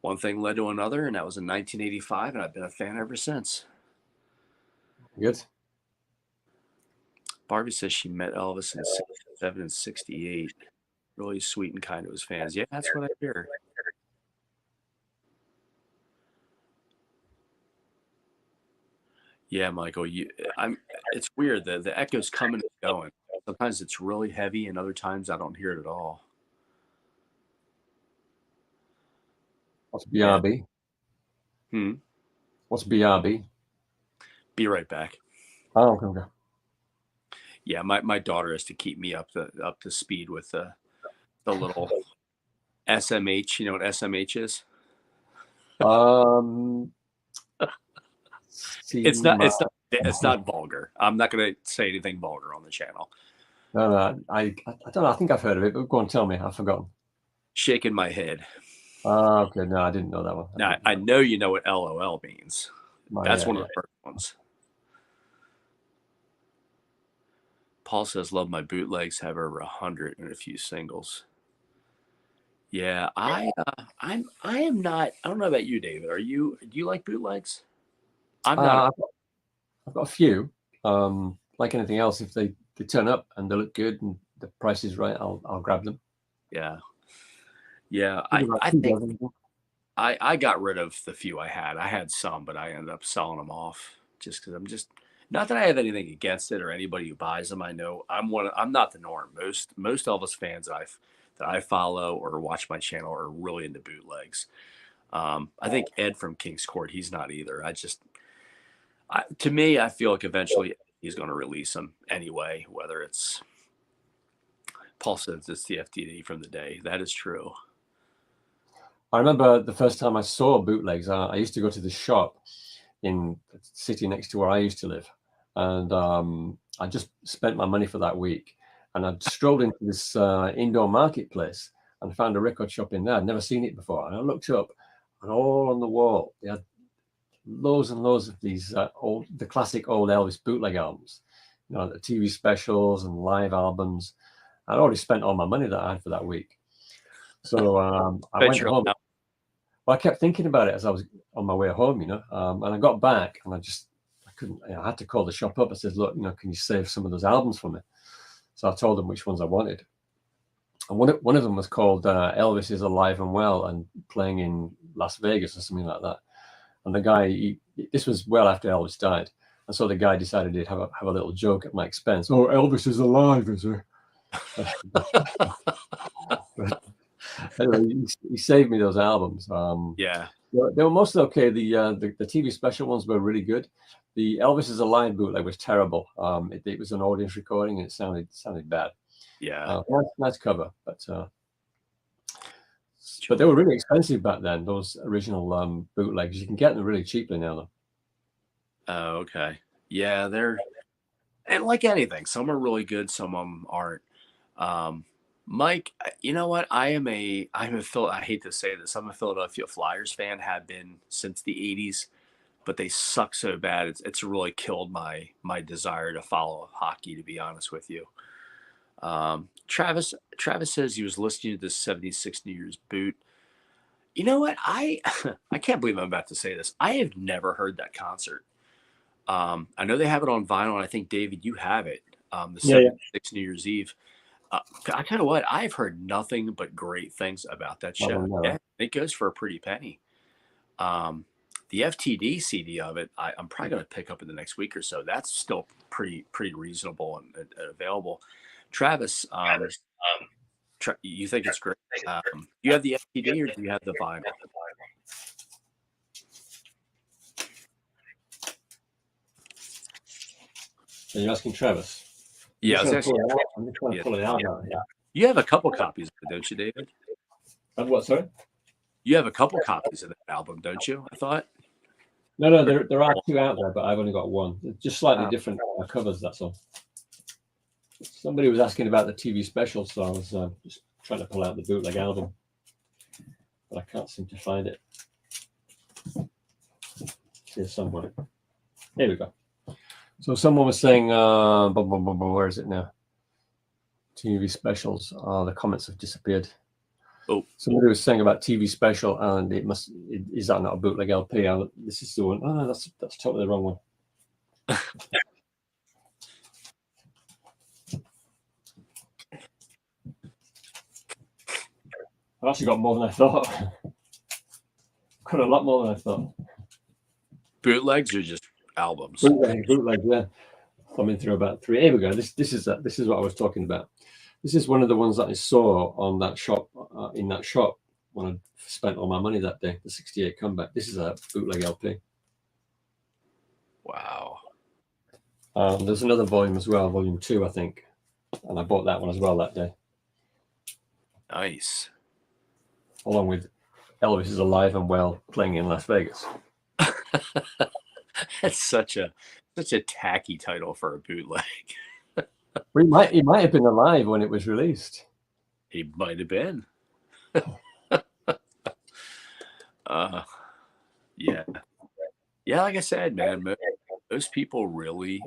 one thing led to another, and that was in 1985, and I've been a fan ever since. Good. Barbie says she met Elvis in 67 and 68. Really sweet and kind to his fans. Yeah, that's what I hear. Yeah, Michael, it's weird. The echo's coming and going. Sometimes it's really heavy, and other times I don't hear it at all. What's BRB? What's BRB? Be right back. Oh, okay. Yeah, my daughter has to keep me up to speed with the little SMH. You know what SMH is? It's not vulgar. I'm not going to say anything vulgar on the channel. No, I don't know. I think I've heard of it, but go on, tell me. I've forgotten. Shaking my head. Okay, no, I didn't know that one. Now, I know you know what LOL means. That's one of the first ones. Paul says, love my bootlegs, have over 100 and a few singles. Yeah, I am not. I don't know about you, David. Do you like bootlegs? I'm not. I've got a few. Like anything else, if they turn up and they look good and the price is right, I'll grab them. Yeah. I think I got rid of the few I had. I had some, but I ended up selling them off just because I'm just not that I have anything against it or anybody who buys them. I know I'm not the norm. Most Elvis fans that I follow or watch my channel are really into bootlegs. I think Ed from King's Court, he's not either. To me, I feel like eventually he's going to release them anyway, whether it's Paul says it's the FTD from the day. That is true. I remember the first time I saw bootlegs, I used to go to the shop in the city next to where I used to live. And I just spent my money for that week. And I strolled into this indoor marketplace and found a record shop in there. I'd never seen it before. And I looked up, and all on the wall, they had loads and loads of these the classic old Elvis bootleg albums, you know, the TV specials and live albums. I'd already spent all my money that I had for that week. So I went home. Well, I kept thinking about it as I was on my way home, you know, and I got back and I couldn't, I had to call the shop up. I said, look, you know, can you save some of those albums for me? So I told them which ones I wanted. And one of them was called Elvis is Alive and Well and playing in Las Vegas or something like that. And the guy, this was well after Elvis died. And so the guy decided he'd have a little joke at my expense. Oh, Elvis is alive, is he? Anyway, he saved me those albums. Yeah. They were mostly okay. The TV special ones were really good. The Elvis is Alive bootleg was terrible. It was an audience recording and it sounded bad. Yeah. Nice cover, but they were really expensive back then. Those original bootlegs, you can get them really cheaply now, though. Oh, okay. Yeah, and like anything, some are really good, some of them aren't. Mike, you know what? I hate to say this. I'm a Philadelphia Flyers fan, have been since the 80s, but they suck so bad. It's really killed my desire to follow hockey, to be honest with you. Travis says he was listening to this 76 New Year's boot. You know what? I I can't believe I'm about to say this. I have never heard that concert. I know they have it on vinyl, and I think David, you have it. The Yeah, yeah. '76 New Year's Eve. I tell you what, I've heard nothing but great things about that I show. don't know. Yeah, it goes for a pretty penny. Um, the FTD CD of it, I'm probably going to pick up in the next week or so. That's still pretty reasonable and available. Travis, you think it's great? Do you have the FTD or do you have the vinyl? Are you asking Travis? Yeah, I was asking. I'm just trying to Yeah, pull it out now. Yeah. you have a couple copies of it, don't you, David? And what? Sorry. You have a couple copies of that album, don't you? I thought. No. There are two out there, but I've only got one. It's just slightly Uh, different covers. That's all. Somebody was asking about the TV special, so I was just trying to pull out the bootleg album, but I can't seem to find it. It's here somewhere. Here we go. So someone was saying, where is it now? TV specials. The comments have disappeared. Oh, somebody was saying about TV special, and is that not a bootleg LP? This is the one. Oh, no, that's totally the wrong one. I've actually got more than I thought. Got a lot more than I thought. bootlegs or just albums? Bootleg, yeah. Thumbing through about 3. Here we go. This is what I was talking about. This is one of the ones that I saw on that shop in that shop when I spent all my money that day. The '68 comeback. This is a bootleg LP. Wow. There's another volume as well, volume 2, I think, and I bought that one as well that day. Nice. Along with Elvis is Alive and Well playing in Las Vegas. That's such a tacky title for a bootleg. He might have been alive when it was released. He might have been. Yeah. Like I said, man, most people really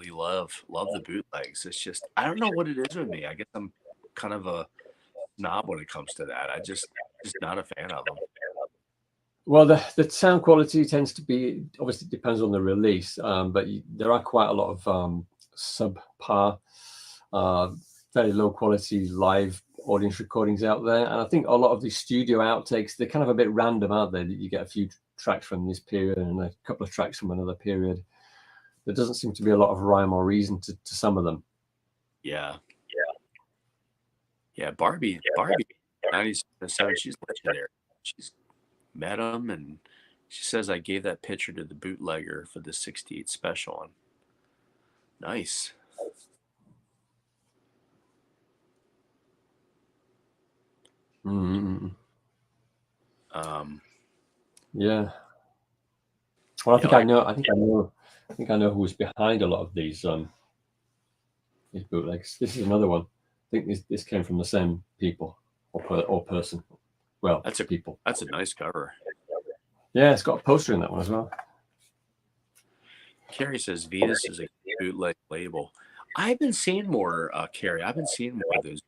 love the bootlegs. It's just I don't know what it is with me. I guess I'm kind of a snob when it comes to that. I just not a fan of them. Well, the sound quality tends to be, obviously depends on the release, but there are quite a lot of subpar, very low quality live audience recordings out there. And I think a lot of these studio outtakes, they're kind of a bit random, aren't they? You get a few tracks from this period and a couple of tracks from another period. There doesn't seem to be a lot of rhyme or reason to some of them. Yeah. Barbie, 97, she's legendary. She's met him, and she says I gave that picture to the bootlegger for the '68 special. And nice. Mm-hmm. Yeah. Well, I know who was behind a lot of these bootlegs. This is another one. I think this came from the same people or person. Well, That's a nice cover. Yeah, it's got a poster in that one as well. Carrie says Venus is a bootleg label. I've been seeing more, Carrie. I've been seeing more of those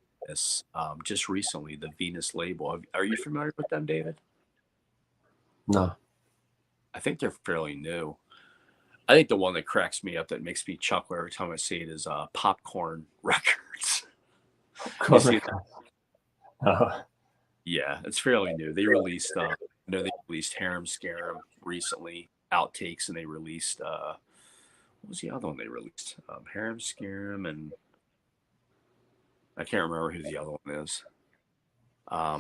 just recently. The Venus label. Are you familiar with them, David? No. I think they're fairly new. I think the one that cracks me up, that makes me chuckle every time I see it, is Popcorn Records. Yeah, it's fairly new. They released, they released Harem Scarum recently, outtakes, and they released, what was the other one they released? Harem Scarum, and I can't remember who the other one is. Yeah,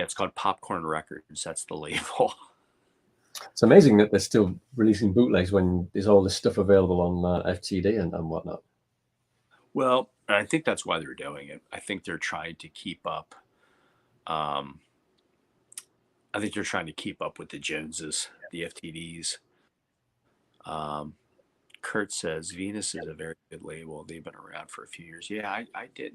it's called Popcorn Records. That's the label. It's amazing that they're still releasing bootlegs when there's all this stuff available on FTD and whatnot. Well, I think that's why they're doing it. I think they're trying to keep up. I think they're trying to keep up with the Joneses, the FTDs. Kurt says Venus is a very good label. They've been around for a few years. Yeah, I'd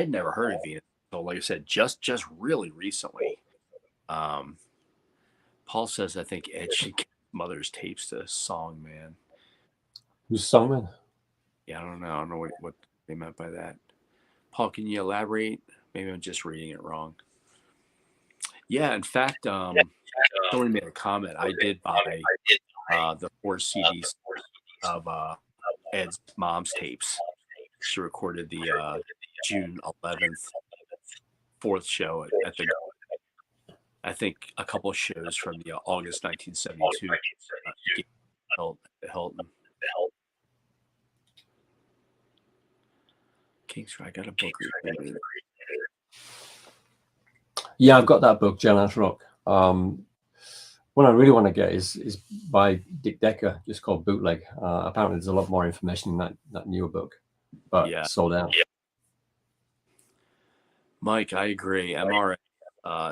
never heard of Venus. So, like I said, just really recently. Paul says I think Ed should get Mother's tapes to Songman. Who's Songman? Yeah, I don't know what they meant by that. Paul, can you elaborate? Maybe I'm just reading it wrong. Yeah, in fact, someone made a comment. I did buy the 4 CDs of Ed's mom's tapes. She recorded the June 11th fourth show at the, I think, a couple of shows from the August 1972 Hilton. King's I got a book. Yeah, I've got that book, Jailhouse Rock. What I really want to get is by Dick Decker, just called Bootleg. Apparently, there's a lot more information in that newer book, but Yeah, sold out. Mike, I agree. MRS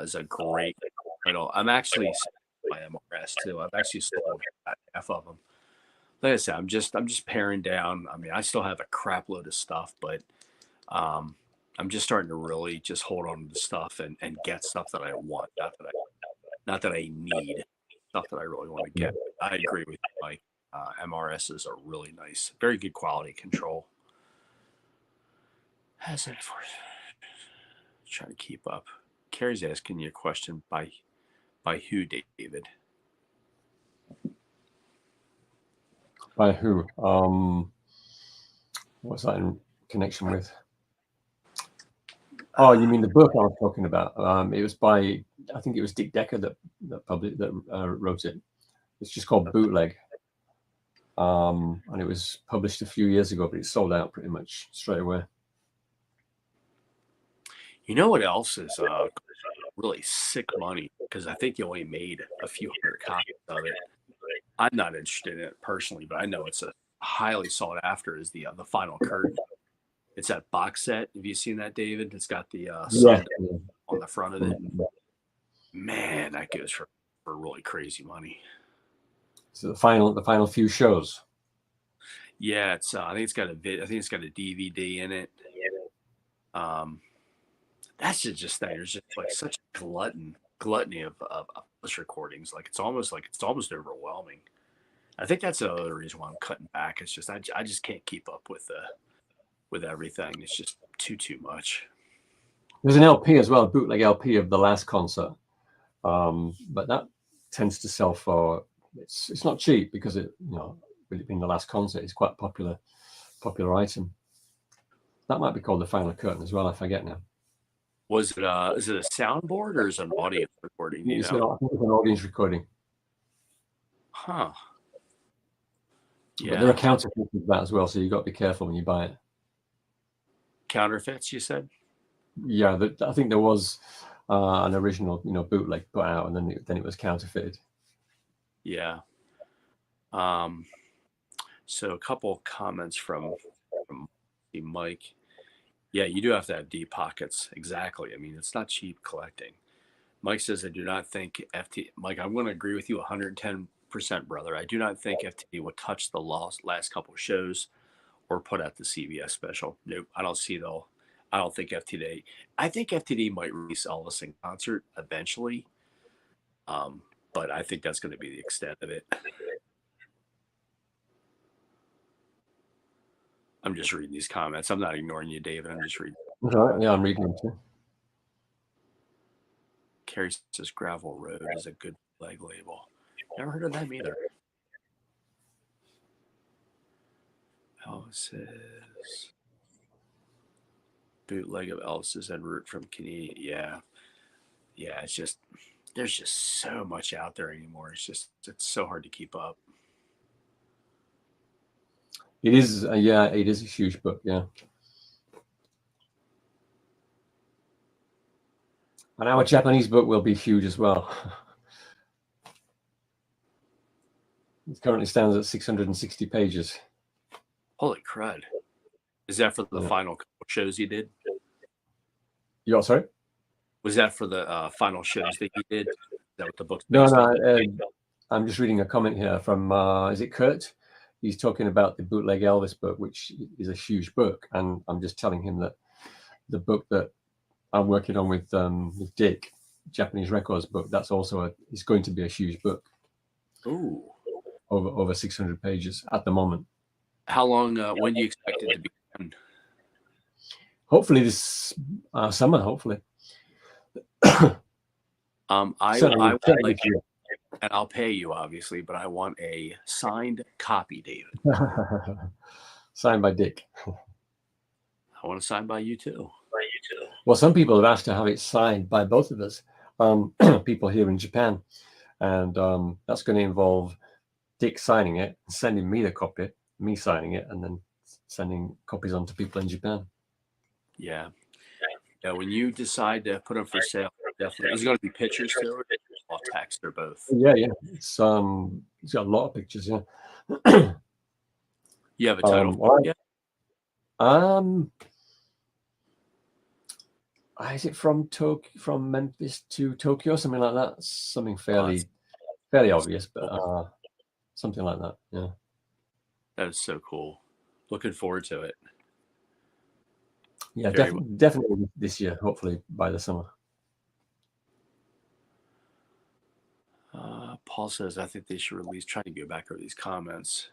is a great title. I'm actually by MRS too. I've actually sold half of them. Like I said, I'm just paring down. I mean, I still have a crap load of stuff, but I'm just starting to really just hold on to stuff and get stuff that I want, not that I need, stuff that I really want to get. I agree with you, Mike. MRS is a really nice, very good quality control. Has it for trying to keep up. Carrie's asking you a question by who, David? By who? What's that in connection with? Oh, you mean the book I was talking about? It was by, I think it was Dick Decker that wrote it. It's just called Bootleg, and it was published a few years ago, but it sold out pretty much straight away. You know what else is really sick money? Because I think you only made a few hundred copies of it. I'm not interested in it personally, but I know it's a highly sought after. Is the Final Curtain? It's that box set. Have you seen that, David? It's got the sun on the front of it. Man, that goes for really crazy money. So the final few shows. Yeah, it's. I think it's got a DVD in it. That's just that there's just like such a gluttony of recordings. Like it's almost overwhelming. I think that's the other reason why I'm cutting back. It's just I just can't keep up with everything. It's just too much. There's an LP as well, a bootleg LP of the last concert, but that tends to sell for it's not cheap because it really being the last concert is quite a popular item. That might be called the Final Curtain as well. I forget now. Was it is it a soundboard or is it an audience recording? I think it's an audience recording. Huh. Yeah. But there are counterfeits of that as well, so you've got to be careful when you buy it. Counterfeits, you said? Yeah, I think there was an original, bootleg put out, and then it was counterfeited. Yeah. So a couple comments from Mike. Yeah, you do have to have deep pockets. Exactly. I mean, it's not cheap collecting. Mike says, I do not think Mike, I'm going to agree with you 110%, brother. I do not think FTD will touch the last couple of shows or put out the CBS special. Nope, I don't think FTD. I think FTD might release Elvis in concert eventually, but I think that's going to be the extent of it. I'm just reading these comments. I'm not ignoring you, David. I'm just reading. Right. Yeah, I'm reading them too. Carrie says Gravel Road is a good leg label. Never heard of them either. Elvis's bootleg of Elvis's en route from Canadian. Yeah. It's just there's just so much out there anymore. It's so hard to keep up. It is. It is a huge book. Yeah. And our Japanese book will be huge as well. It currently stands at 660 pages. Holy crud. Is that for the final couple shows you did? You got, sorry? Was that for the final shows that you did? Is that what the book's based on? I'm just reading a comment here from, is it Kurt? He's talking about the bootleg Elvis book, which is a huge book. And I'm just telling him that the book that I'm working on with Dick, Japanese Records book, that's also is going to be a huge book. Ooh. Over 600 pages at the moment. How long, when do you expect it to be done? Hopefully this summer, hopefully. I would certainly like, this year. and I'll pay you obviously, but I want a signed copy, David. Signed by Dick. I want it signed by you too. Well, some people have asked to have it signed by both of us, people here in Japan, and that's going to involve Dick signing it, sending me the copy, me signing it, and then sending copies on to people in Japan. Yeah. Yeah. When you decide to put them for sale, definitely. Is it going to be pictures too, or text, or both? Yeah, it's got a lot of pictures. Yeah. You have a title? Yeah. Is it from Memphis to Tokyo, something like that? Something fairly obvious, but something like that. Yeah. That is so cool. Looking forward to it. Yeah, definitely this year. Hopefully by the summer. Paul says, I think they should release. Trying to go back over these comments.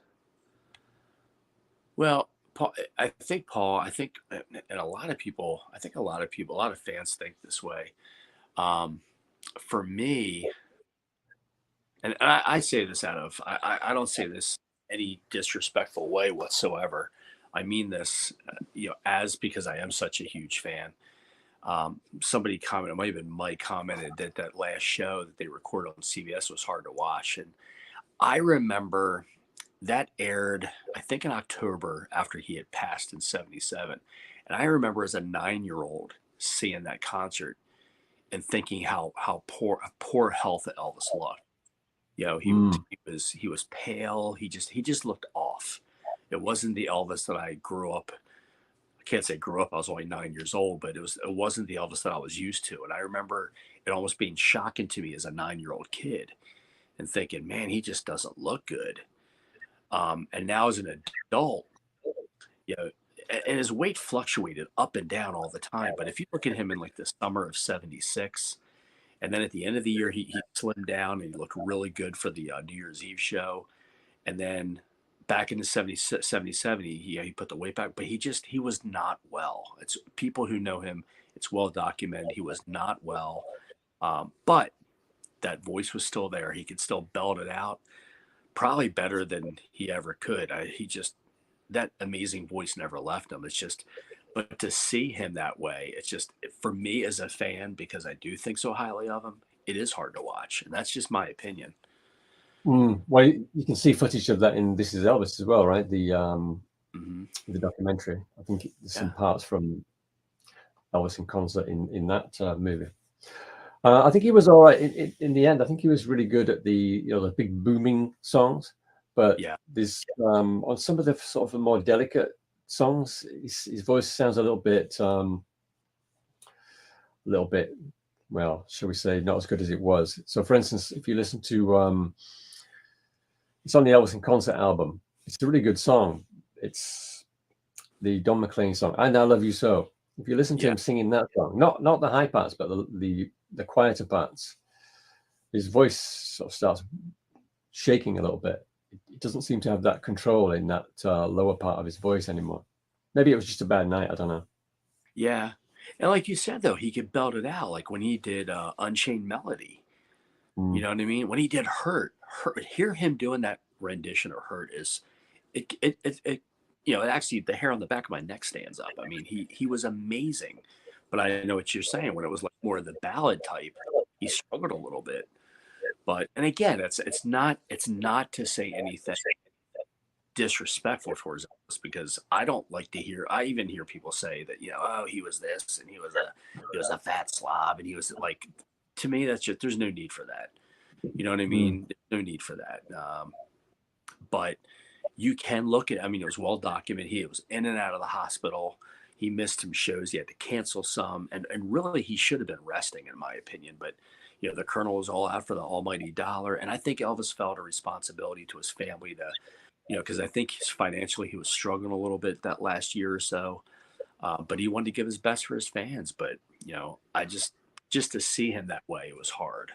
Well, Paul, I think, and a lot of people, a lot of fans think this way. For me, and I say this I don't say this any disrespectful way whatsoever. I mean this, because I am such a huge fan. Somebody commented, it might have been Mike commented that last show that they recorded on CBS was hard to watch. And I remember that aired, I think in October after he had passed in 77. And I remember as a 9-year-old seeing that concert and thinking how poor health Elvis looked. He was pale. He just looked off. It wasn't the Elvis that I grew up. I can't say grew up. I was only 9 years old, but it wasn't the Elvis that I was used to. And I remember it almost being shocking to me as a 9-year-old kid and thinking, man, he just doesn't look good. And now as an adult, and his weight fluctuated up and down all the time. But if you look at him in like the summer of 76, and then at the end of the year, he slimmed down and he looked really good for the New Year's Eve show. And then back in the 77, he put the weight back, but he was not well. It's people who know him. It's well documented. He was not well. But that voice was still there. He could still belt it out, probably better than he ever could. That amazing voice never left him. But to see him that way, it's just, for me as a fan, because I do think so highly of him, it is hard to watch. And that's just my opinion. Well, you can see footage of that in This Is Elvis as well, right? The documentary. I think there's some parts from Elvis in concert in that movie. I think he was all right in the end. I think he was really good at the big booming songs, but there's on some of the sort of the more delicate songs, his voice sounds a little bit, well, shall we say, not as good as it was. So, for instance, if you listen to, it's on the Elvis in Concert album. It's a really good song. It's the Don McLean song, "I Now Love You So." If you listen to him singing that song, not the high parts, but the quieter parts, his voice sort of starts shaking a little bit. It doesn't seem to have that control in that lower part of his voice anymore. Maybe it was just a bad night. I don't know. Yeah. And like you said, though, he could belt it out. Like when he did Unchained Melody, you know what I mean? When he did Hurt, hear him doing that rendition of Hurt is, actually the hair on the back of my neck stands up. I mean, he was amazing. But I know what you're saying. When it was like more of the ballad type, he struggled a little bit. But, and again, it's not to say anything disrespectful towards us, because I don't like to hear. I even hear people say that, oh, he was this and he was a fat slob, and he was like. To me, that's just, there's no need for that. You know what I mean? There's no need for that. But you can look at. I mean, it was well documented. He was in and out of the hospital. He missed some shows. He had to cancel some, and really he should have been resting, in my opinion. But the Colonel was all out for the almighty dollar, and I think Elvis felt a responsibility to his family to, because I think financially he was struggling a little bit that last year or so. But he wanted to give his best for his fans. But I just to see him that way, it was hard.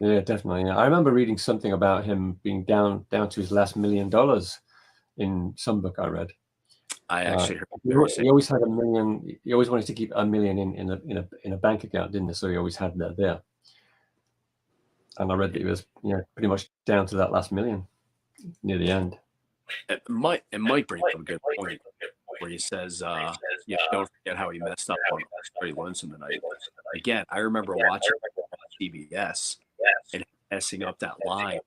Yeah, definitely. Yeah. I remember reading something about him being down to his last $1 million in some book I read. I actually heard the He very same. he always had a million. He always wanted to keep a million in a bank account, didn't he? So he always had that there. And I read that he was, pretty much down to that last million near the end. It might bring up a good point where he says, don't forget how he messed up on Very Lonesome Tonight. Again, I remember watching CBS and messing up that line,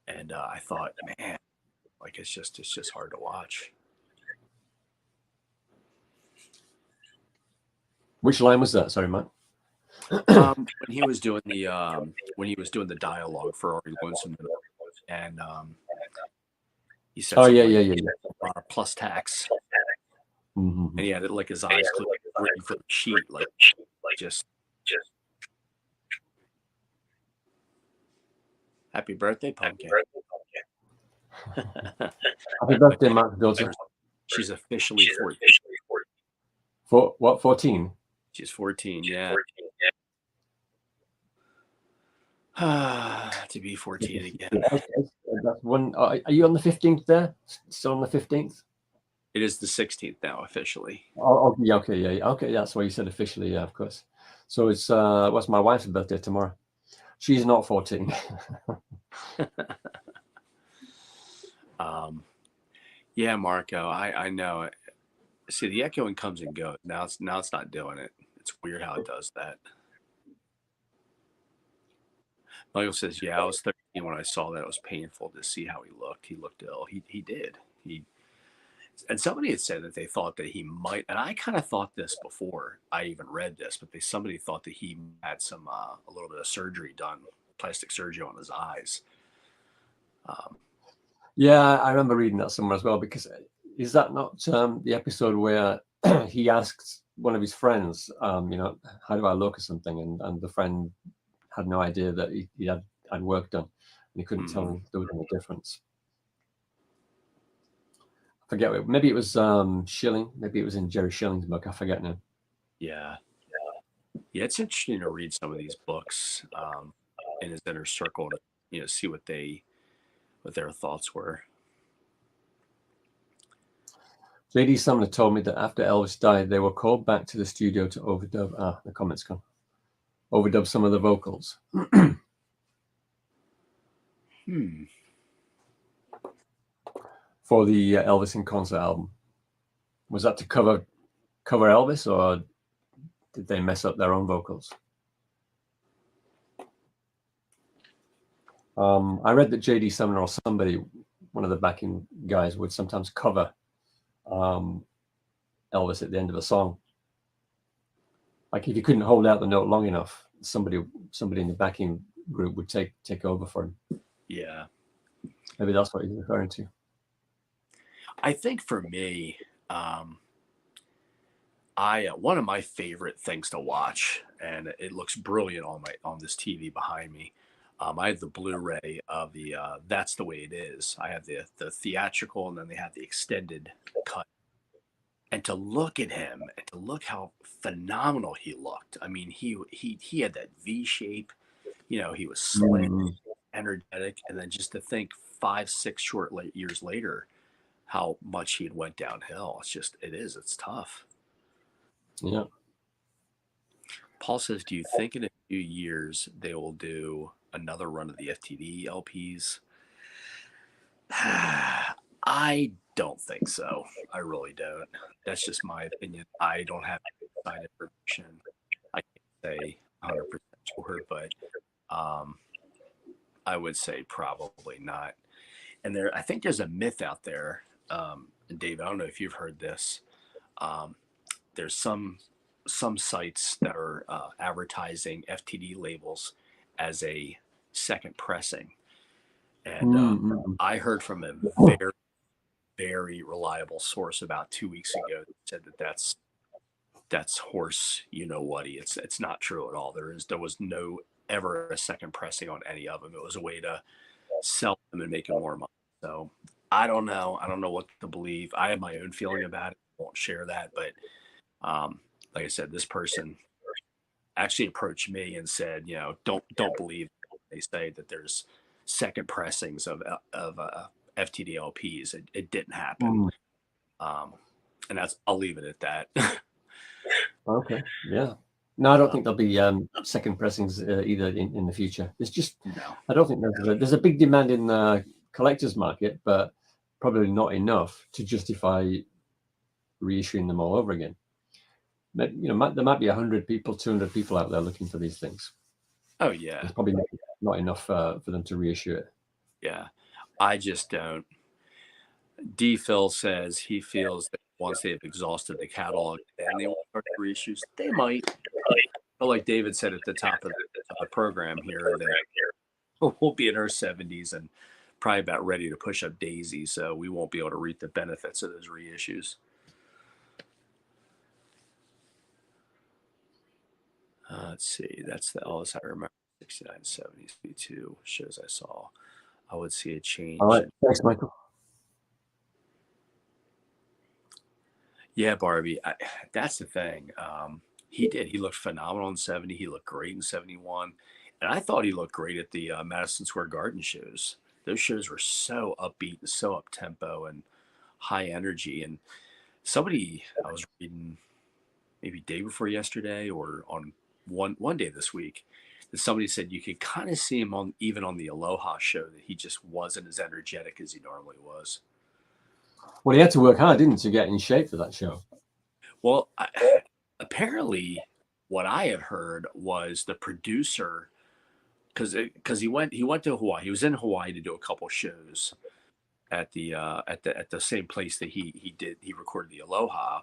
and I thought, man, like it's just hard to watch. Which line was that? Sorry, Mike. When he was doing the dialogue for Ari Lonesome, and he said, Oh something yeah. plus tax, Mm-hmm. and he had it like his eyes closed, waiting for the sheet, like just. Happy birthday, Pumpkin. Happy birthday, Mark daughter. She's officially 14. For what? 14. She's 14. Yeah. To be 14 again. That's one. Are you on the 15th there? Still on the 15th? It is the 16th now, officially. Oh, yeah, okay, yeah. Okay, that's why you said officially, yeah, of course. So it's what's my wife's birthday tomorrow? She's not 14. Yeah, Marco, I know it. See, the echoing comes and goes. Now it's not doing it. It's weird how it does that. Michael says, yeah, I was 13 when I saw that. It was painful to see how he looked. He looked ill. He did. And somebody had said that they thought that he might, and I kind of thought this before I even read this, but somebody thought that he had some a little bit of surgery done, plastic surgery on his eyes. Yeah, I remember reading that somewhere as well, because is that not the episode where he asks one of his friends, how do I look or something, and the friend had no idea that he had work done, and he couldn't tell him there was any difference. I forget, maybe it was Schilling, maybe it was in Jerry Schilling's book, I forget now. Yeah, it's interesting to read some of these books in his inner circle to see what their thoughts were. JD Sumner told me that after Elvis died, they were called back to the studio to overdub. The comments gone. Overdub some of the vocals. For the Elvis in Concert album. Was that to cover Elvis, or did they mess up their own vocals? I read that JD Sumner or somebody, one of the backing guys, would sometimes cover Elvis at the end of a song. Like if you couldn't hold out the note long enough, somebody in the backing group would take over for him. Yeah. Maybe that's what you're referring to. I think for me, one of my favorite things to watch, and it looks brilliant on this TV behind me. I have the Blu-ray of the That's the Way It Is. I have the theatrical, and then they have the extended cut. And to look at him, and to look how phenomenal he looked. I mean, he had that V shape. He was slim, energetic, and then just to think 5-6 short years later, how much he went downhill. It's tough. Yeah. Paul says, do you think in a few years they will do another run of the FTD LPs? I don't think so. I really don't. That's just my opinion. I don't have inside information. I can't say 100% sure, but I would say probably not. And I think there's a myth out there, and Dave, I don't know if you've heard this. There's some sites that are advertising FTD labels as a second pressing, and I heard from a very, very reliable source about 2 weeks ago that said that's horse. It's not true at all. There was no ever a second pressing on any of them. It was a way to sell them and make more money. So I don't know. I don't know what to believe. I have my own feeling about it. I won't share that, but like I said, this person actually approached me and said, don't believe they say that there's second pressings of FTD LPs. It didn't happen. And I'll leave it at that. Okay, yeah. No, I don't think there'll be second pressings either in the future. It's just, No. I don't think there's a big demand in the collector's market, but probably not enough to justify reissuing them all over again. But, there might be 100 people, 200 people out there looking for these things. Oh yeah. It's probably not enough for them to reissue it. Yeah. I just don't. D. Phil says he feels that once they've exhausted the catalog and they want to start reissues, they might. But like David said at the top of the program here, that we'll be in our 70s and probably about ready to push up Daisy, so we won't be able to reap the benefits of those reissues. Let's see. That's the Elvis I remember. 69, 70, 72 shows I saw. I would see a change. All right. Thanks, Michael. Yeah, Barbie. That's the thing. He did. He looked phenomenal in 70. He looked great in 71. And I thought he looked great at the Madison Square Garden shows. Those shows were so upbeat and so up tempo and high energy. And somebody I was reading maybe day before yesterday or on one day this week that somebody said you could kind of see him on even on the Aloha show that he just wasn't as energetic as he normally was. Well, he had to work hard, didn't he, to get in shape for that show? Well, apparently, what I had heard was the producer, because he went to Hawaii. He was in Hawaii to do a couple shows at the same place that he recorded the Aloha,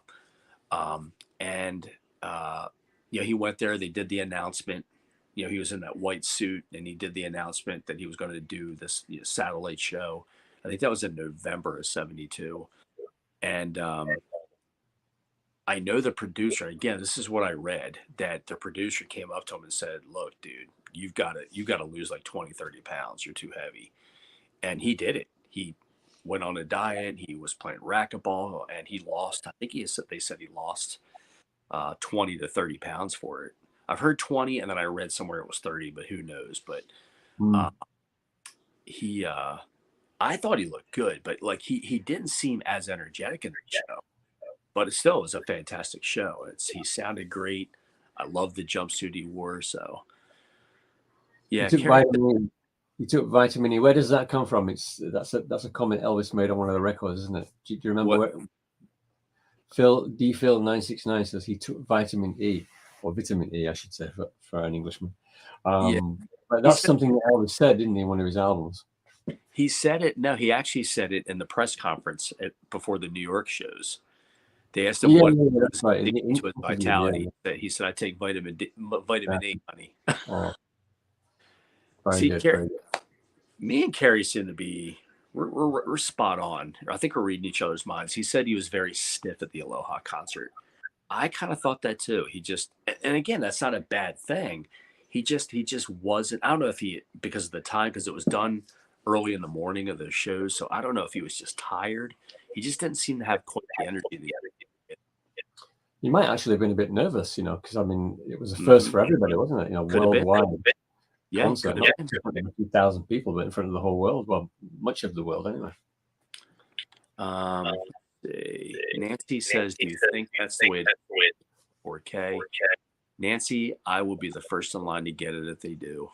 and he went there. They did the announcement. He was in that white suit, and he did the announcement that he was going to do this satellite show. I think that was in November of 72, and I know the producer, again, this is what I read, that the producer came up to him and said, look, dude, you've got to lose like 20, 30 pounds. You're too heavy. And he did it. He went on a diet. He was playing racquetball and he lost. I think they said he lost 20 to 30 pounds for it. I've heard 20 and then I read somewhere it was 30, but who knows? But I thought he looked good, but like he didn't seem as energetic in the show. But it still was a fantastic show. He sounded great. I love the jumpsuit he wore. So, yeah. He took vitamin E. Where does that come from? That's a comment Elvis made on one of the records, isn't it? Do you remember where? Phil 969 says he took vitamin E, or vitamin E, I should say, for an Englishman. But that's something that Elvis said, didn't he, in one of his albums? He said it. No, he actually said it in the press conference before the New York shows. They asked him what that's right. with vitality. He said, "I take vitamin E, honey." Oh, See, me and Carrie seem to be we're spot on. I think we're reading each other's minds. He said he was very stiff at the Aloha concert. I kind of thought that too. And again, that's not a bad thing. He just wasn't. I don't know if because of the time, because it was done early in the morning of those shows. So I don't know if he was just tired. He just didn't seem to have quite the energy. He might actually have been a bit nervous, because I mean, it was a first for everybody, wasn't it? Worldwide concert, not in front of a few thousand people, but in front of the whole world. Well, much of the world, anyway. Nancy says, "Do you think that's the way to 4K?" Nancy, I will be the first in line to get it if they do,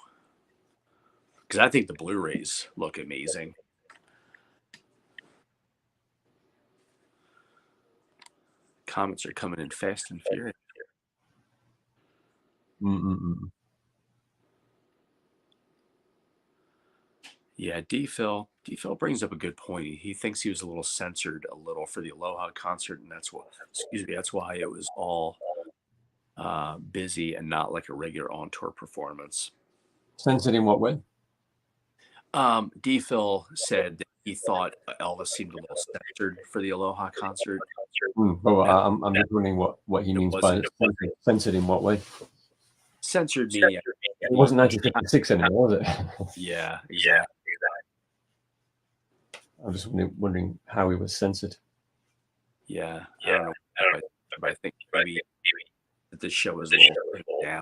because I think the Blu-rays look amazing. Comments are coming in fast and furious. Yeah, D-Phil brings up a good point. He thinks he was a little censored for the Aloha concert, and that's why it was all busy and not like a regular on-tour performance. Censored in what way? D-Phil said that he thought Elvis seemed a little censored for the Aloha concert. Well, I'm just wondering what he means by censored in what way. Censored meaning it wasn't 1956 anymore, was it? Yeah, exactly. I'm just wondering how he was censored. Yeah, I don't know. But I think maybe that this show was a little down.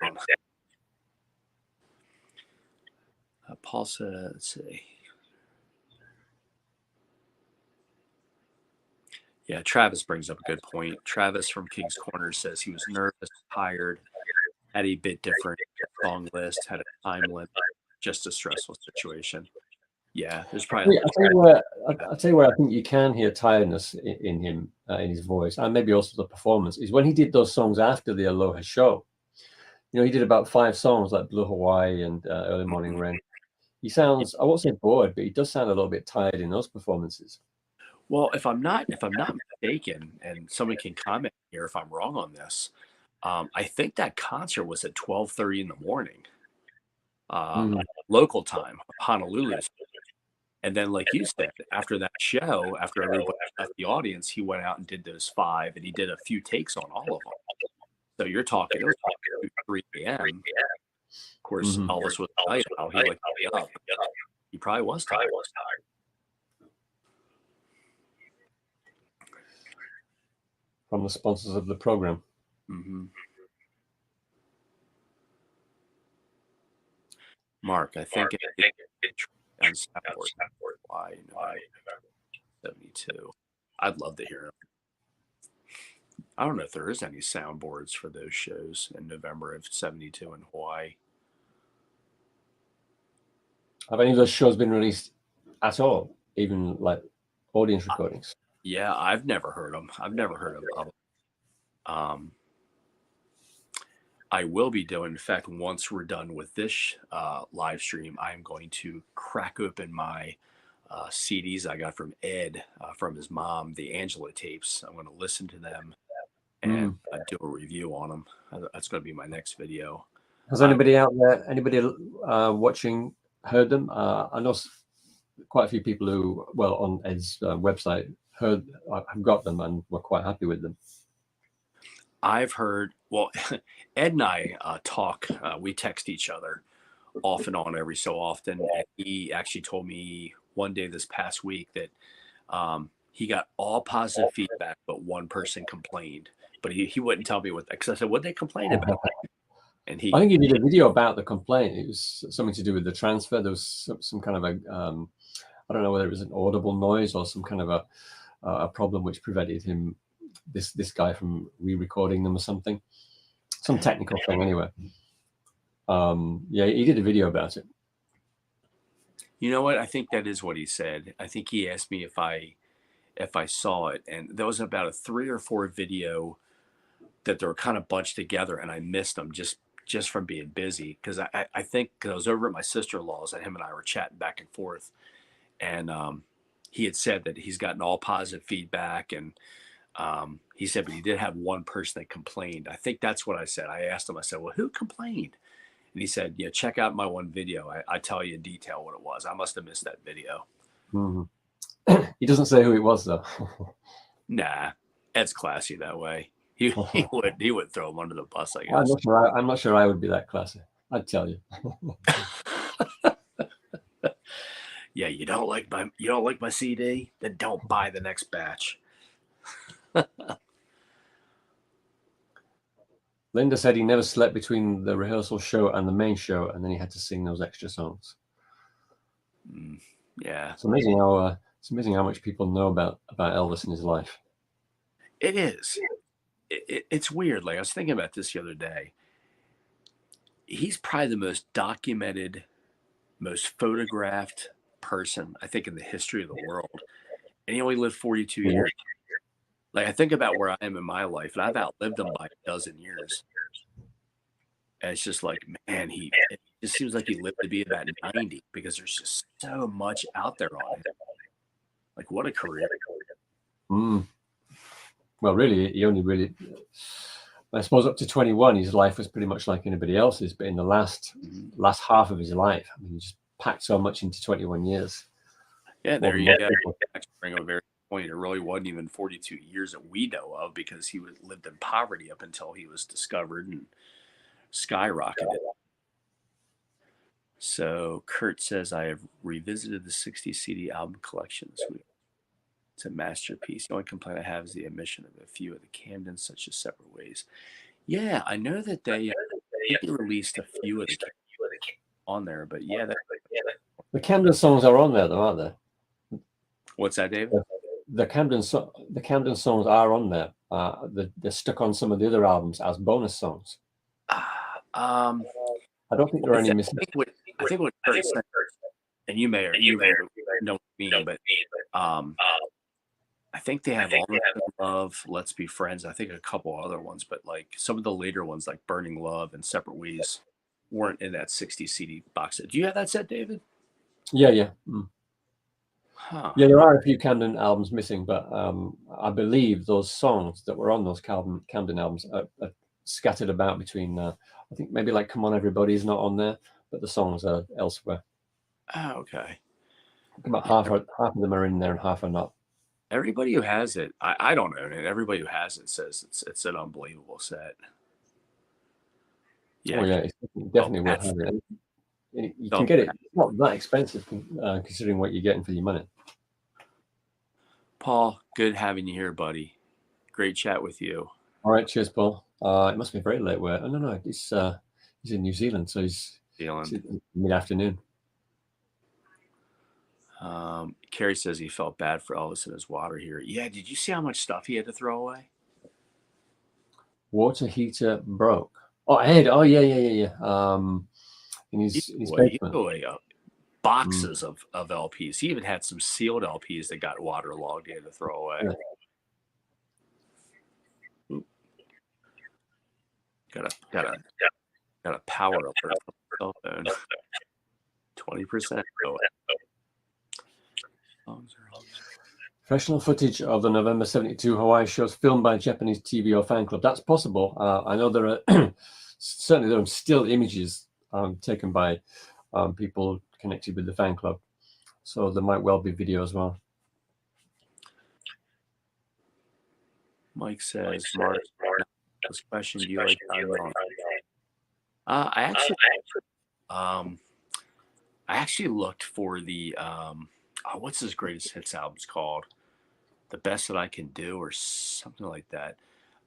Paul said, let's see. Yeah, Travis brings up a good point. Travis from King's Corner says he was nervous, tired, had a bit different song list, had a time limit, just a stressful situation. Yeah, there's probably a I'll tell you where I'll tell you where I think you can hear tiredness in him, in his voice, and maybe also the performance, is when he did those songs after the Aloha show. You know, he did about 5 songs like Blue Hawaii and Early Morning Rain. He sounds, I won't say bored, but he does sound a little bit tired in those performances. Well, if I'm not mistaken, and somebody can comment here if I'm wrong on this, I think that concert was at 12:30 in the morning, Mm. local time, Honolulu. And then, like you said, after that show, after everybody left the audience, he went out and did those 5, and he did a few takes on all of them. So you're talking, it was 2, 3 a.m. Of course, Mhm. Elvis was a night owl. He like me up. He probably was tired. From the sponsors of the program. Mm-hmm. Mark, I think on Soundboard. Why November 72? I'd love to hear him. I don't know if there is any soundboards for those shows in November of 72 in Hawaii. Have any of those shows been released at all, even like audience recordings? Yeah, I've never heard them. I've never heard of them. I will be doing, in fact, once we're done with this live stream, I'm going to crack open my CDs I got from Ed, from his mom, the Angela tapes. I'm going to listen to them and do a review on them. That's going to be my next video. Has anybody out there, anybody watching, heard them? I know quite a few people who, well, on Ed's website, have got them and were quite happy with them. I've heard, well, Ed and I talk, we text each other off and on every so often. And he actually told me one day this past week that he got all positive feedback, but one person complained. But he wouldn't tell me what, because I said, what they complain about? And I think he did a video about the complaint. It was something to do with the transfer. There was some kind of a, I don't know whether it was an audible noise or some kind of a problem which prevented him, this guy, from re-recording them or something. Some technical thing anyway. Yeah, he did a video about it. You know what? I think that is what he said. I think he asked me if I saw it, and there was about a 3 or 4 video that they were kind of bunched together, and I missed them just from being busy, because I think, cause I was over at my sister-in-law's and him and I were chatting back and forth, and he had said that he's gotten all positive feedback, and he said, but he did have one person that complained. I think that's what I said. I asked him, I said, well, who complained? And he said, yeah, check out my one video. I tell you in detail what it was. I must have missed that video. Mm-hmm. He doesn't say who it was, though. Nah, Ed's classy that way. He would throw him under the bus, I guess. I'm not sure I would be that classy. I'd tell you. Yeah, you don't like my CD? Then don't buy the next batch. Linda said he never slept between the rehearsal show and the main show, and then he had to sing those extra songs. Yeah, it's amazing how much people know about Elvis and his life. It is. It's weird. Like, I was thinking about this the other day. He's probably the most documented, most photographed person, I think, in the history of the world. And he only lived 42 years. Like, I think about where I am in my life, and I've outlived him by a dozen years. And it's just like, man, it just seems like he lived to be about 90, because there's just so much out there on him. Like, what a career. Well, really, he only really, I suppose, up to 21, his life was pretty much like anybody else's. But in the last half of his life, I mean, he just packed so much into 21 years. Yeah, there you go. Bring a very point. It really wasn't even 42 years that we know of, because he lived in poverty up until he was discovered and skyrocketed. So Kurt says, I have revisited the 60 CD album collection this week. It's a masterpiece. The only complaint I have is the omission of a few of the Camdens, such as Separate Ways. Yeah, I know that they released a few of the on there, but yeah, the Camden songs are on there, though, aren't they? What's that, David? the Camden songs are on there. They're stuck on some of the other albums as bonus songs. I don't think there are any missing. I think what Kurt said, and you may know what I mean, but I think they have All in Love, Let's Be Friends. I think a couple other ones, but like some of the later ones, like Burning Love and Separate Ways, weren't in that 60 CD box set. Do you have that set, David? Yeah. Huh. Yeah, there are a few Camden albums missing, but I believe those songs that were on those Camden albums are scattered about between. I think maybe like "Come On Everybody" is not on there, but the songs are elsewhere. Oh, okay. About half of them are in there and half are not. Everybody who has it, I don't own it. Everybody who has it says it's an unbelievable set. Yeah, it's definitely worth having. You can get it. It's not that expensive considering what you're getting for your money. Paul, good having you here, buddy. Great chat with you. All right, cheers, Paul. It must be very late. Where? Oh, no, he's in New Zealand, so he's mid-afternoon. Kerry says he felt bad for Elvis in his water heater. Yeah, did you see how much stuff he had to throw away? Water heater broke. Oh, Ed. Oh, yeah. In his basement. Boxes of LPs. He even had some sealed LPs that got waterlogged. He had to throw away. Yeah. Got a power up for cell phone. 20%. Professional footage of the November 72 Hawaii shows filmed by Japanese TV or fan club. That's possible. I know there are certainly there are still images taken by people connected with the fan club. So there might well be video as well. Mike says, Mark, this question, do you like I actually looked for the what's his greatest hits albums called? The Best That I Can Do or something like that.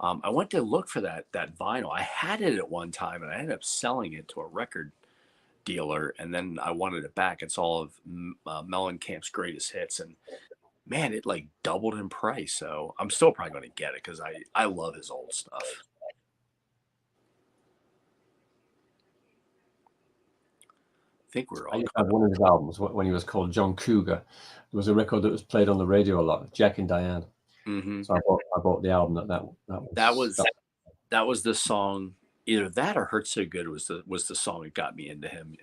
I went to look for that vinyl. I had it at one time and I ended up selling it to a record dealer, and then I wanted it back. It's all of Mellencamp's greatest hits, and man, it like doubled in price. So I'm still probably going to get it because I love his old stuff. I think we're all. I used to have one of his albums when he was called John Cougar. There was a record that was played on the radio a lot, Jack and Diane. Mm-hmm. So I bought the album that was the song. Either that or Hurt So Good was the song that got me into him.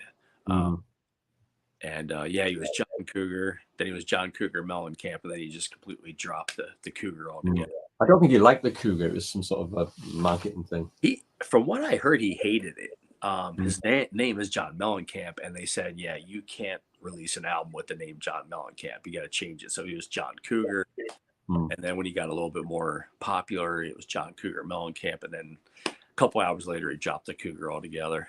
And he was John Cougar. Then he was John Cougar Mellencamp, and then he just completely dropped the Cougar altogether. I don't think he liked the Cougar. It was some sort of a marketing thing. From what I heard, he hated it. His name is John Mellencamp, and they said, yeah, you can't release an album with the name John Mellencamp. You got to change it. So he was John Cougar. And then when he got a little bit more popular, it was John Cougar Mellencamp. And then a couple hours later, he dropped the Cougar altogether.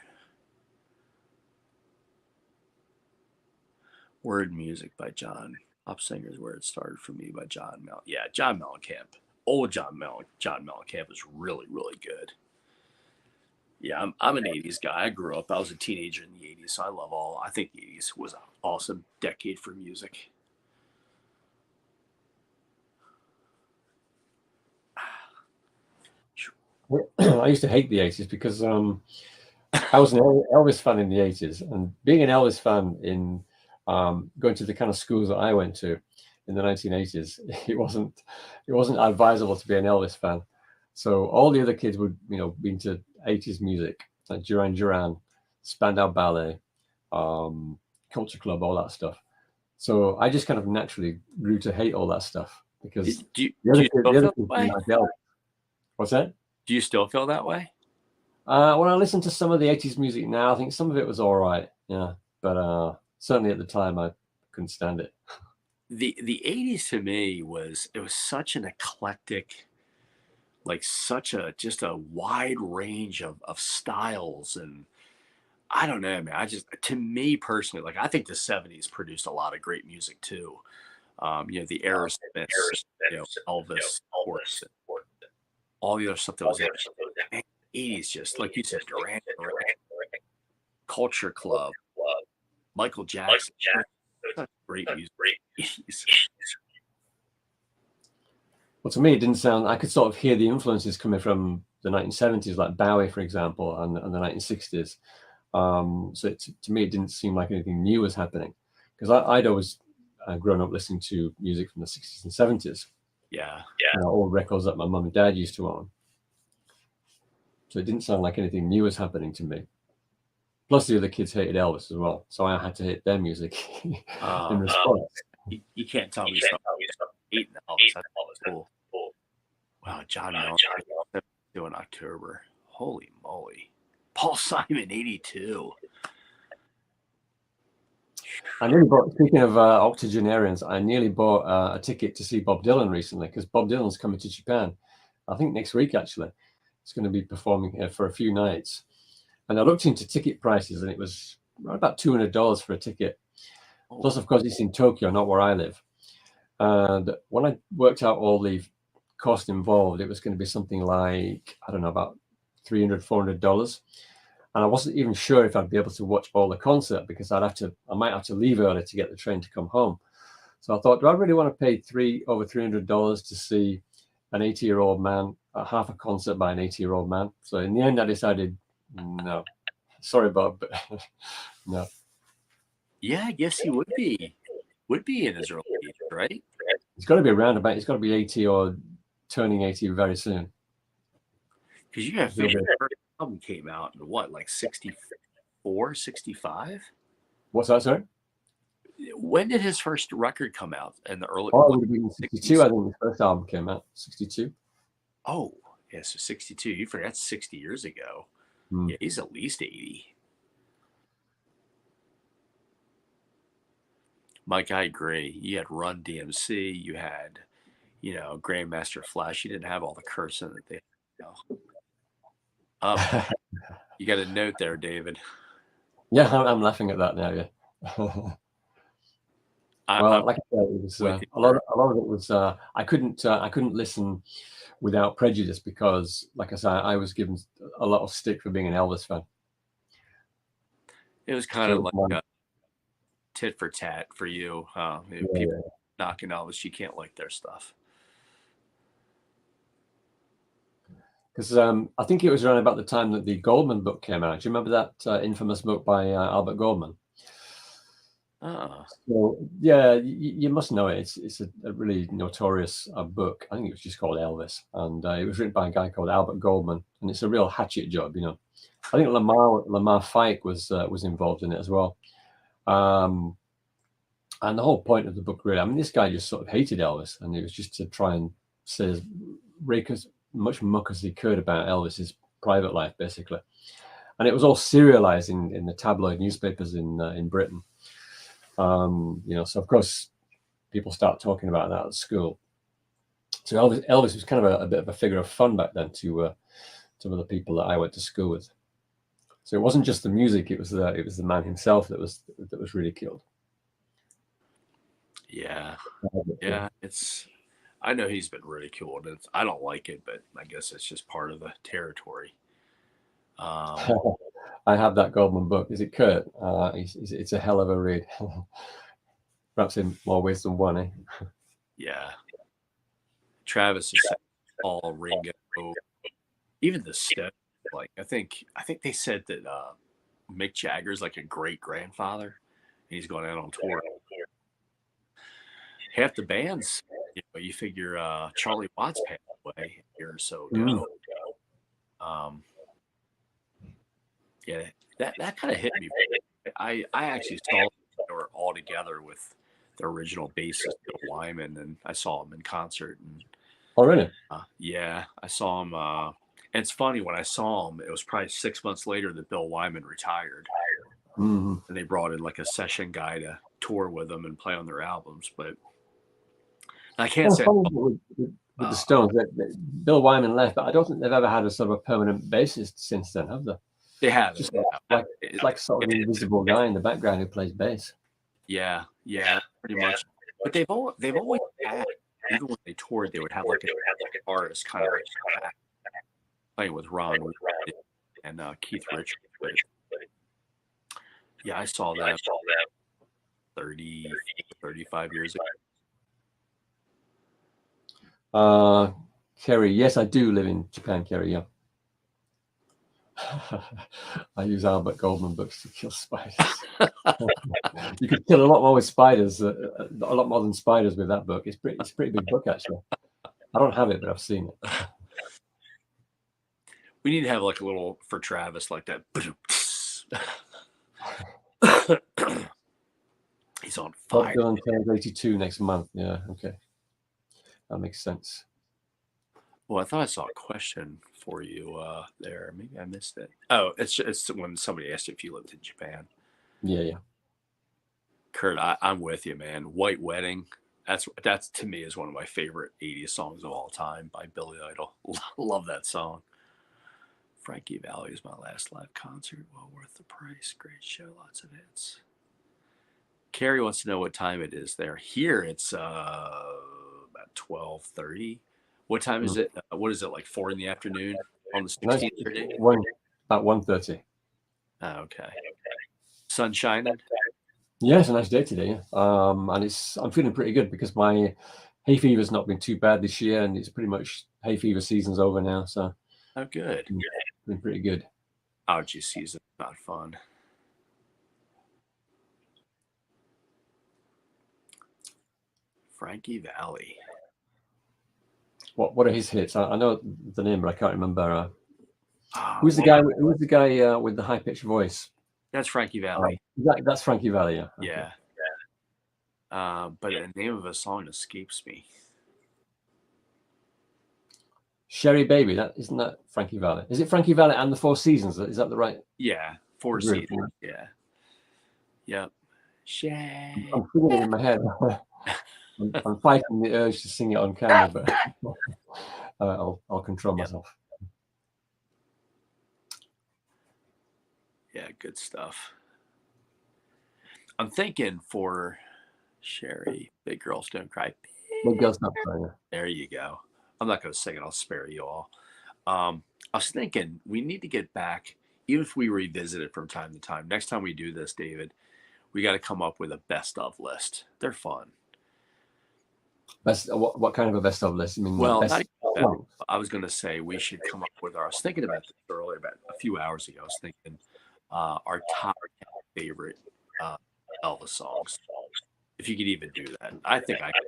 Word Music by John. Pop Singers Where It Started for Me by John Mellencamp. Yeah, John Mellencamp. Old John Mellencamp is really, really good. Yeah, I'm an 80s guy. I grew up. I was a teenager in the 80s, so I think the 80s was an awesome decade for music. I used to hate the 80s because I was an Elvis fan in the 80s, and being an Elvis fan in going to the kind of schools that I went to in the 1980s, it wasn't advisable to be an Elvis fan. So all the other kids would, be into 80s music, like Duran Duran, Spandau Ballet, Culture Club, all that stuff. So I just kind of naturally grew to hate all that stuff because the other kids. What's that? Do you still feel that way? When I listen to some of the 80s music now, I think some of it was all right. Yeah. But certainly at the time, I couldn't stand it. The 80s to me was such an eclectic, like just a wide range of styles. And I don't know, man, to me personally, like I think the 70s produced a lot of great music too. The Aerosmith, Elvis, all the other stuff that was there. 80s, just like you said, Duran, Culture Club, Michael Jackson, great music. But to me, it didn't sound. I could sort of hear the influences coming from the 1970s, like Bowie, for example, and the 1960s. So to me, it didn't seem like anything new was happening, because I'd always grown up listening to music from the 60s and 70s. Yeah. You know, old records that my mum and dad used to own. So it didn't sound like anything new was happening to me. Plus, the other kids hated Elvis as well, so I had to hate their music in response. You can't tell me stuff. Hating Elvis. That's cool. Wow, John Miller, 72 in October. Holy moly. Paul Simon, 82. I nearly bought, speaking of octogenarians, I nearly bought a ticket to see Bob Dylan recently, because Bob Dylan's coming to Japan, I think next week actually. It's going to be performing here for a few nights. And I looked into ticket prices, and it was right about $200 for a ticket. Plus, of course, it's in Tokyo, not where I live. And when I worked out all the cost involved, it was going to be something like, I don't know, about $300, $400. And I wasn't even sure if I'd be able to watch all the concert, because I might have to leave early to get the train to come home. So I thought, do I really want to pay over $300 to see an 80-year-old man at half a concert by an 80-year-old man? So in the end, I decided, no. Sorry, Bob, but no. Yeah, I guess he would be in his early age, right? He's got to be around about. He's got to be 80 or turning 80 very soon. Because you have the first album came out in what, like 64, 65? What's that, sorry? When did his first record come out? In the early? Oh, it would have been 62. I think his first album came out 62. Oh, yeah, so 62. You forgot 60 years ago. Yeah, he's at least 80. Mike, I agree. You had Run DMC. You had, Grandmaster Flash. You didn't have all the cursing that they have. You got a note there, David. Yeah, I'm laughing at that now. Yeah. Well, like I said, it was a lot of it was I couldn't listen without prejudice, because, like I said, I was given a lot of stick for being an Elvis fan. It was kind of like a tit for tat for you. People knocking Elvis, you can't like their stuff. Because I think it was around about the time that the Goldman book came out. Do you remember that infamous book by Albert Goldman? So yeah, you must know it. It's a really notorious book. I think it was just called Elvis, and it was written by a guy called Albert Goldman, and it's a real hatchet job, I think Lamar Fike was involved in it as well, and the whole point of the book, really, I mean, this guy just sort of hated Elvis, and it was just to try and rake as much muck as he could about Elvis's private life, basically, and it was all serialized in the tabloid newspapers in Britain. So of course people start talking about that at school. So Elvis was kind of a bit of a figure of fun back then to other people that I went to school with. So it wasn't just the music; it was the man himself that was ridiculed. Yeah. I know he's been ridiculed. I don't like it, but I guess it's just part of the territory. I have that Goldman book. Is it Kurt? It's a hell of a read. Perhaps in more ways than one, eh? Yeah. Travis is Paul, Ringo, even the Stones. Like I think they said that Mick Jagger's like a great grandfather. He's going out on tour. Half the bands, you figure Charlie Watts passed away a year or so ago. Yeah, that kind of hit me. I actually saw they were all together with the original bassist Bill Wyman, and I saw him in concert. And, oh, really? Yeah, I saw him. And it's funny, when I saw him, it was probably 6 months later that Bill Wyman retired, and they brought in like a session guy to tour with them and play on their albums. But I can't say with the Stones. Bill Wyman left, but I don't think they've ever had a sort of a permanent bassist since then, have they? They have. Just like sort of an invisible guy in the background who plays bass. Yeah, pretty much. But they've always had, even when they toured, they would have like an artist kind of like playing with Ron and Keith Richards. But yeah, I saw that 30, 35 years ago. Kerry, yes, I do live in Japan, Kerry, yeah. I use Albert Goldman books to kill spiders. You could kill a lot more with spiders, a lot more than spiders with that book. It's a pretty big book, actually. I don't have it, but I've seen it. We need to have like a little for Travis like that. He's on fire. Bob Dylan turns 82 next month. Yeah, okay. That makes sense. Well, I thought I saw a question for you there. Maybe I missed it. Oh, it's when somebody asked if you lived in Japan. Yeah. Kurt, I'm with you, man. White Wedding. That's to me is one of my favorite 80s songs of all time by Billy Idol. Love that song. Frankie Valli is my last live concert. Well worth the price. Great show. Lots of hits. Carrie wants to know what time it is there. Here it's about 12:30. What time is it? What is it, like 4 in the afternoon on the 16th? About 1:30. Oh, okay. Sun shining? Yeah, it's a nice day today. And I'm feeling pretty good because my hay fever's not been too bad this year, and it's pretty much hay fever season's over now. So, oh, good. Been pretty good. Allergy season, not fun. Frankie Valli. What are his hits? I know the name, but I can't remember. Who's the guy? Who's the guy with the high pitched voice? That's Frankie Valli. That's Frankie Valli. Yeah. Okay. Yeah. But the name of a song escapes me. Sherry Baby. Isn't that Frankie Valli? Is it Frankie Valli and the Four Seasons? Is that the right? Yeah, Four Seasons. Yeah. Yep. Sherry. I'm singing it in my head. I'm fighting the urge to sing it on camera, but I'll control myself. Yeah, good stuff. I'm thinking for Sherry, Big Girls Don't Cry. Big Girls Don't Cry. Yeah. There you go. I'm not going to sing it. I'll spare you all. I was thinking we need to get back, even if we revisit it from time to time. Next time we do this, David, we got to come up with a best of list. They're fun. What kind of a best of list? I mean, well, I was going to say we should come up with I was thinking about this earlier, about a few hours ago. I was thinking our top favorite Elvis songs. If you could even do that, I think I could.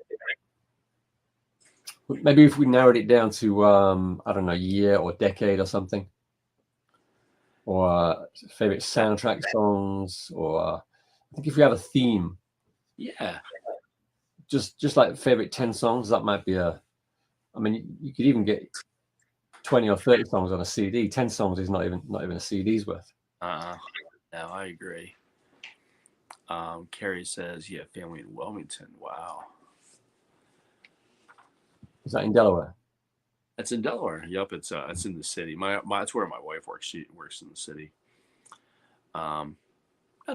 Maybe if we narrowed it down to I don't know, year or decade or something, or favorite soundtrack songs, or I think if we have a theme. Yeah. Just like favorite 10 songs, that might be I mean, you could even get 20 or 30 songs on a CD. 10 songs is not even a CD's worth. No, I agree. Carrie says, yeah, family in Wilmington. Wow. Is that in Delaware? It's in Delaware. Yep, it's in the city. That's where my wife works. She works in the city. Not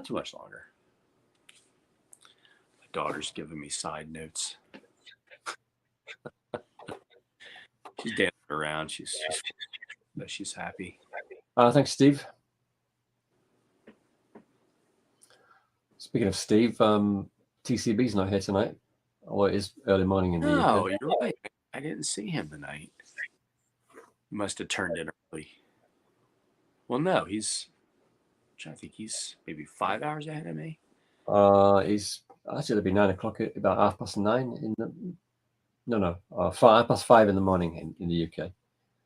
too much longer. My daughter's giving me side notes. She's dancing around. She's happy. Thanks, Steve. Speaking of Steve, TCB's not here tonight. Although it is early morning in the UK. Oh, you're right. I didn't see him tonight. He must have turned in early. Well, no, I think he's maybe 5 hours ahead of me. He's actually it'll be 9 o'clock, about 9:30 in the. No, 5:30 in the morning in the UK.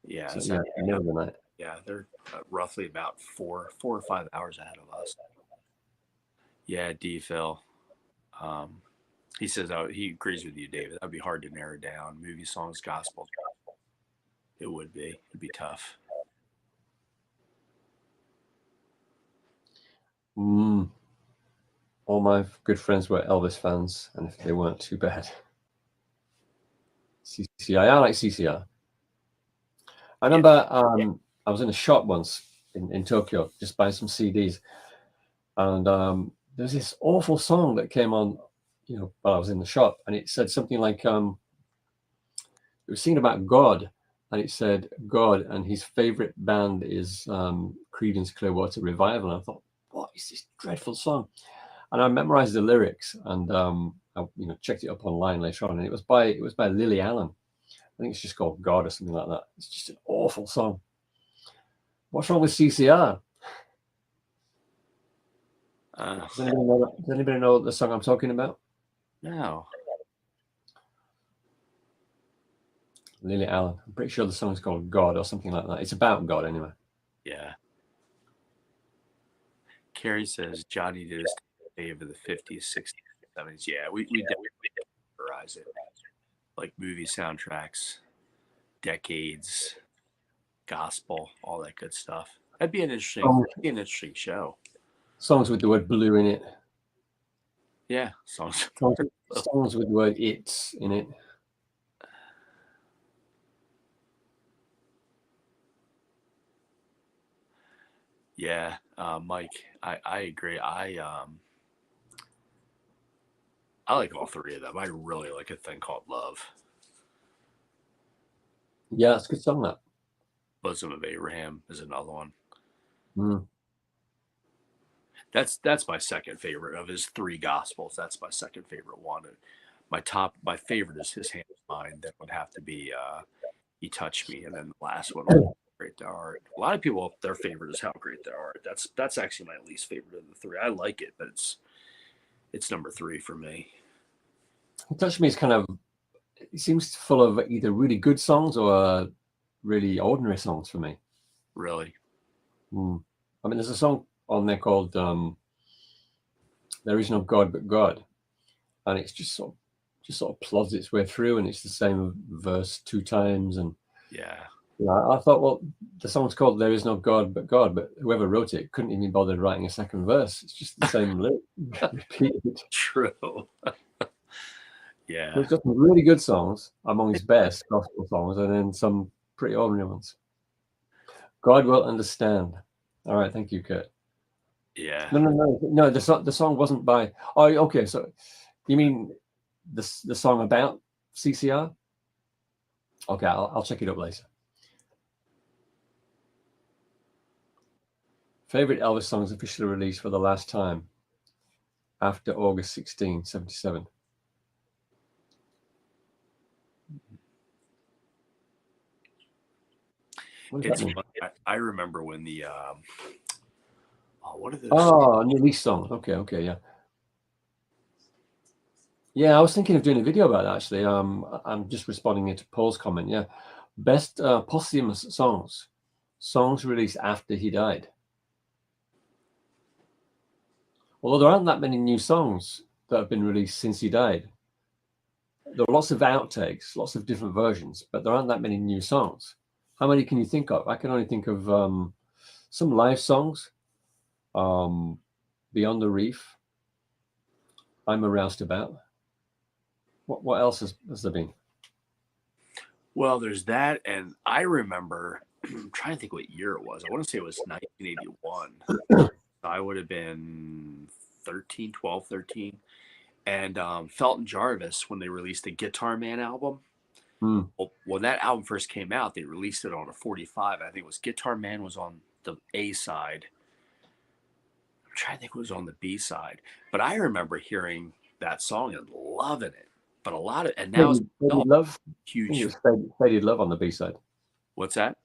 Yeah, so middle of the night. Yeah, they're roughly about 4 or 5 hours ahead of us. Yeah, D. Phil. He says, he agrees with you, David. That'd be hard to narrow down. Movie, songs, gospel. It would be. It'd be tough. All my good friends were Elvis fans, and if they weren't too bad. CCI. I like CCI. I remember I was in a shop once in Tokyo, just buying some CDs, and there's this awful song that came on, while I was in the shop, and it said something like, it was singing about God, and it said God, and his favorite band is Creedence Clearwater Revival. And I thought, what is this dreadful song? And I memorized the lyrics, and I checked it up online later on, and it was by Lily Allen. think it's just called God or something like that. It's just an awful song. What's wrong with CCR? Does anybody know the song I'm talking about? No. Lily Allen. I'm pretty sure the song's called God or something like that. It's about God anyway. Yeah. Carrie says Johnny did his fave of the 50s, 60s, 70s. Yeah, we definitely categorize it. Like movie soundtracks, decades, gospel, all that good stuff. That'd be an interesting show. Songs with the word blue in it. Yeah, songs with the word "it's" in it. Yeah, Mike, I agree. I like all three of them. I really like A Thing Called Love. Yeah, it's a good song, that. Bosom of Abraham is another one. Mm. That's my second favorite of his three gospels. That's my second favorite one. My favorite is His Hand in Mine. That would have to be He Touched Me, and then the last one, How Great Thou Art. A lot of people, their favorite is How Great Thou Art. That's actually my least favorite of the three. I like it, but it's number 3 for me. He Touched Me is kind of, it seems full of either really good songs or really ordinary songs for me. Really? Mm. I mean, there's a song on there called There Is No God But God, and it's just sort of plods its way through, and it's the same verse 2 times. And yeah, I thought, well, the song's called There Is No God But God, but whoever wrote it couldn't even bother writing a second verse. It's just the same lyric repeated. True. Yeah, There's got some really good songs among his best gospel songs, and then some pretty ordinary ones. God Will Understand. All right, thank you, Kurt. yeah. No. The song wasn't by. Oh, okay. So, you mean the song about CCR? Okay, I'll check it up later. Favorite Elvis songs officially released for the last time after August 16, 77. I remember when the what are those? Oh, new release songs. Okay, yeah. Yeah, I was thinking of doing a video about that, actually. I'm just responding to Paul's comment. Yeah, best posthumous songs released after he died. Although there aren't that many new songs that have been released since he died. There are lots of outtakes, lots of different versions, but there aren't that many new songs. How many can you think of? I can only think of some live songs. Beyond the Reef. I'm a Roustabout. What else has there been? Well, there's that, and I remember, I'm trying to think what year it was. I want to say it was 1981. I would have been 12, 13. And Felton Jarvis, when they released the Guitar Man album, well, when that album first came out, they released it on a 45. I think it was Guitar Man was on the A side. I'm trying to think what was on the B side. But I remember hearing that song and loving it. But a lot of, and now Faded Love, huge. Faded Love on the B side. What's that?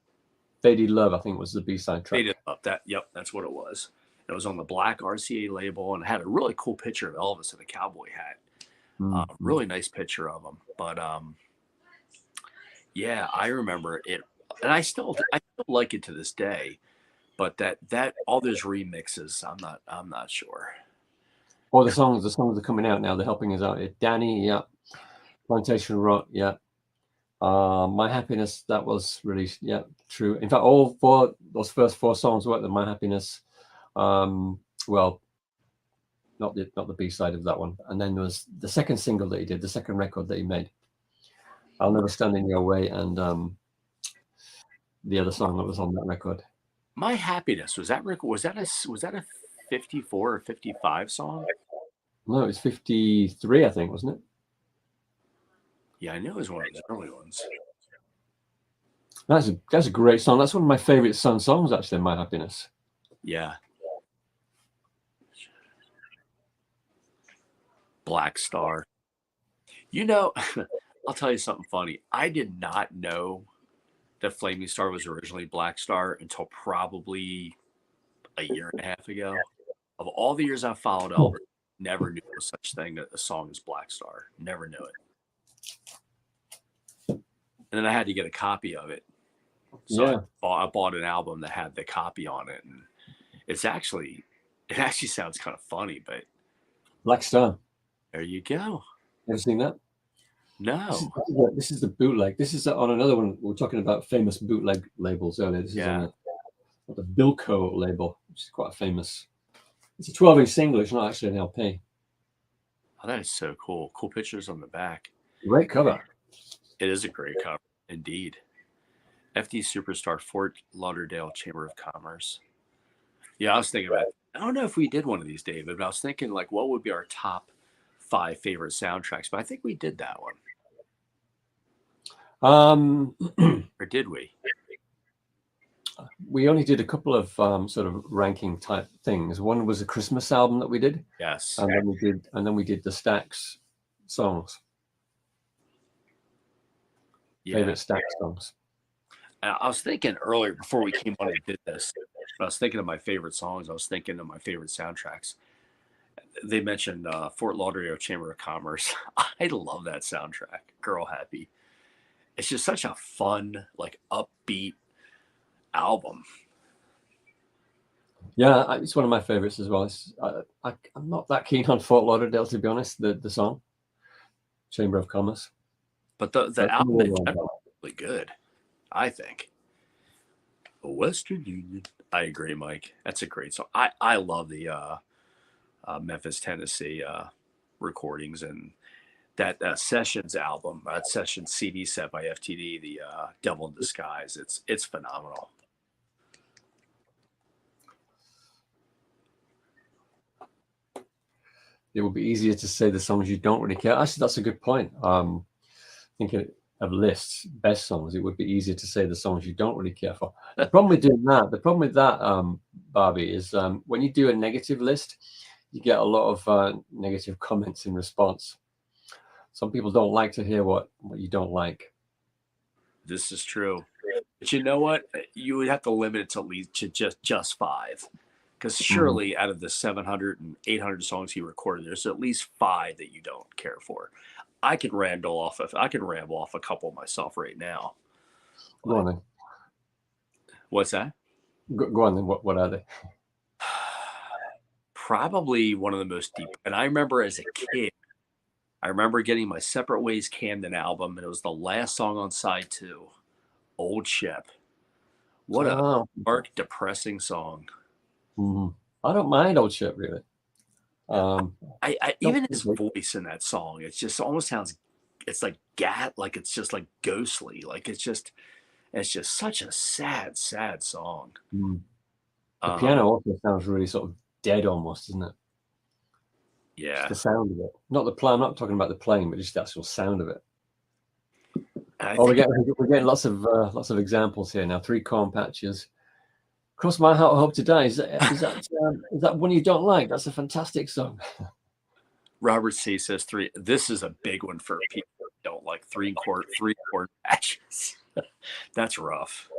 Faded Love, I think, was the B side track. Faded Love. Yep, that's what it was. It was on the black RCA label and had a really cool picture of Elvis in a cowboy hat. Really nice picture of him. But yeah, I remember it, and I still like it to this day. But that all those remixes, I'm not sure. Oh, the songs are coming out now. They're helping us out. Danny, yeah. Plantation Rock, yeah. My Happiness, that was released, yeah, true. In fact, all those first 4 songs were the My Happiness. Well, not the B side of that one. And then there was the second single that he did, the second record that he made. I'll Never Stand in Your Way, and the other song that was on that record. My Happiness, was that a 54 or 55 song? No, it was 53, I think, wasn't it? Yeah, I know it was one of his early ones. That's a great song. That's one of my favorite Sun songs, actually, My Happiness. Yeah. Black Star. You know, I'll tell you something funny. I did not know that Flaming Star was originally Black Star until probably a year and a half ago. Of all the years I've followed Elvis, never knew there was such thing that a song is Black Star. Never knew it. And then I had to get a copy of it. So Yeah. I bought an album that had the copy on it, and it actually sounds kind of funny, but Black Star. there you go. Ever seen that? No. This is the bootleg. This is on another one. We were talking about famous bootleg labels earlier. This is on the Bilko label, which is quite famous. It's a 12-inch single. It's not actually an LP. Oh, that is so cool. Cool pictures on the back. Great cover. It is a great cover, indeed. FD Superstar, Fort Lauderdale Chamber of Commerce. Yeah, I was thinking about it. I don't know if we did one of these, David, but I was thinking, like, what would be our top 5 favorite soundtracks? But I think we did that one. Or did we? We only did a couple of sort of ranking type things. One was a Christmas album that we did. Yes. And then we did the Stax songs. Yeah. Favorite Stax songs. I was thinking earlier before we came on and did this, I was thinking of my favorite songs. I was thinking of my favorite soundtracks. They mentioned Fort Lauderdale Chamber of Commerce. I love that soundtrack, Girl Happy. It's just such a fun, like, upbeat album. Yeah, it's one of my favorites as well. I'm not that keen on Fort Lauderdale, to be honest, the song, Chamber of Commerce. But the album in general is really good, I think. Western Union. I agree, Mike. That's a great song. I love the Memphis, Tennessee recordings, and that Sessions album, Sessions CD set by FTD, the Devil in Disguise. It's phenomenal. It would be easier to say the songs you don't really care. Actually, that's a good point. Thinking of lists, best songs, it would be easier to say the songs you don't really care for. The problem with that, Barbie, is when you do a negative list, you get a lot of negative comments in response. Some people don't like to hear what you don't like. This is true. But you know what? You would have to limit it to at least to just 5. Because surely out of the 700 and 800 songs he recorded, there's at least 5 that you don't care for. I can ramble off a couple myself right now. Go on then. What's that? Go on then. What are they? Probably one of the most deep. And I remember as a kid, I remember getting my Separate Ways Camden album, and it was the last song on side 2, Old Ship. What a dark, depressing song. I don't mind Old Ship, really. Even his voice in that song, it just almost sounds, it's like it's just like ghostly. Like it's just such a sad song. The piano also sounds really sort of dead almost, isn't it? Yeah. Just the sound of it. Not the play. I'm not talking about the playing, but just the actual sound of it. We're getting lots of examples here now. 3 Corn Patches. Cross My Heart, Hope to Die. Is that one you don't like? That's a fantastic song. Robert C says 3. This is a big one for people who don't like 3 Corn Patches. That's rough.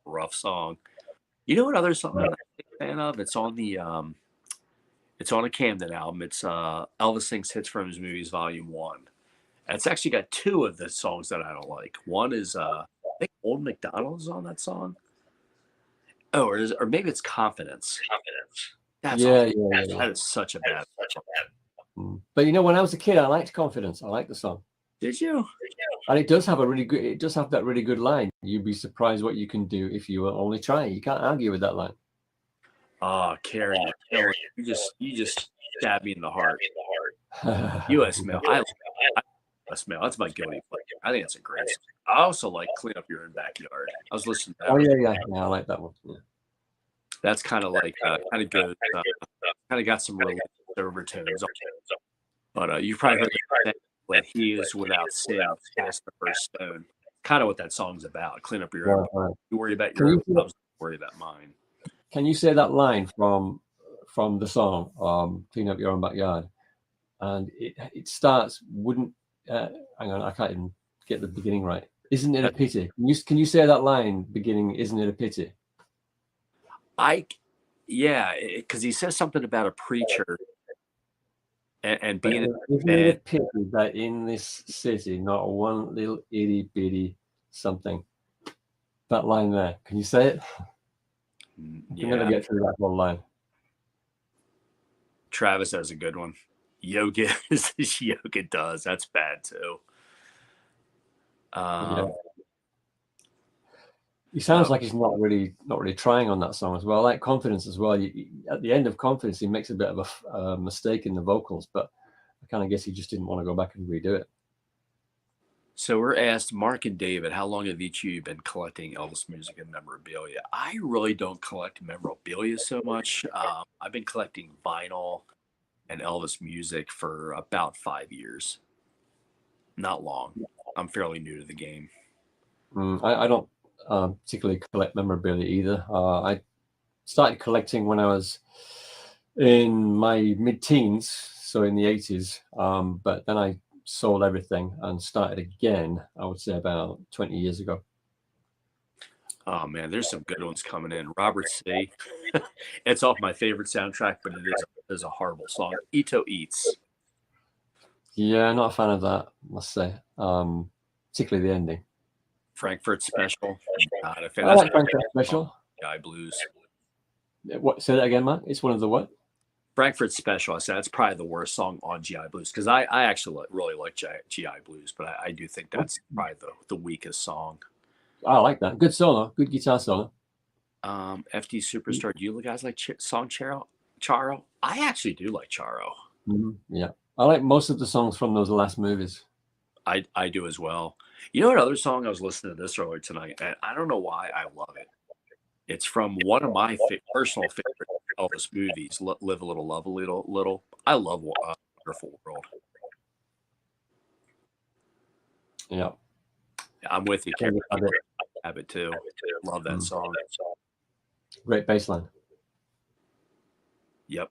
Rough song. You know what other song I'm a fan of? It's on a Camden album. It's Elvis Sings Hits from His Movies Volume 1. And it's actually got 2 of the songs that I don't like. One is I think Old MacDonald's on that song. Oh, or maybe it's Confidence. That's that is such a bad song. But you know, when I was a kid, I liked Confidence. I liked the song. Did you? And it does have that really good line. You'd be surprised what you can do if you will only try. You can't argue with that line. Oh, Carrie, you just stabbed me in the heart. U.S. Mail. U.S. Mail. That's my guilty pleasure. I think it's a great song. I also like Clean Up Your Own Backyard. I was listening to that. Oh, yeah. I like that one. Yeah. That's kind of like, kind of good. Kind of got some religious overtones. But you probably heard that when he is without sin, cast the first stone. Kind of what that song's about. Clean up your own. Right. You worry about your own problems, worry about mine. Can you say that line from the song, Clean Up Your Own Backyard? And it starts, hang on, I can't even get the beginning right. Isn't it a pity? Can you say that line beginning? Isn't it a pity? Yeah, because he says something about a preacher and But being isn't it a pity that in this city, not one little itty bitty something? That line there. Can you say it? I can never get through that whole line. Travis has a good one. Yoga yoga does. That's bad too. Yeah. He sounds like he's not really trying on that song as well. I like Confidence as well. At the end of Confidence, he makes a bit of a mistake in the vocals, but I kind of guess he just didn't want to go back and redo it. So we're asked, Mark and David, how long have each of you been collecting Elvis music and memorabilia? I really don't collect memorabilia so much. I've been collecting vinyl and Elvis music for about 5 years. Not long. I'm fairly new to the game. I don't particularly collect memorabilia either. I started collecting when I was in my mid-teens, so in the 80s. But then I sold everything and started again, I would say about 20 years ago. Oh man, there's some good ones coming in. Robert C. It's off my favorite soundtrack, but it is a horrible song. Ito Eats. Yeah, not a fan of that, must say. Particularly the ending. Frankfurt Special. Not a fan. I like Frankfurt Special. GI Blues. What? Say that again, Matt. It's one of the what? Frankfurt Special. I said that's probably the worst song on GI Blues because I actually really like GI Blues, but I do think that's probably the weakest song. I like that. Good solo. Good guitar solo. FD Superstar. Do you guys like song Charo? I actually do like Charo. Yeah, I like most of the songs from those last movies. I do as well. You know, another song I was listening to this earlier tonight, and I don't know why I love it. It's from one of my personal favorite Elvis movies, Live a Little, Love a Little. I love Wonderful World. Yeah, I'm with you, Kerry. I have it too. Love that song. Great bass line. Yep.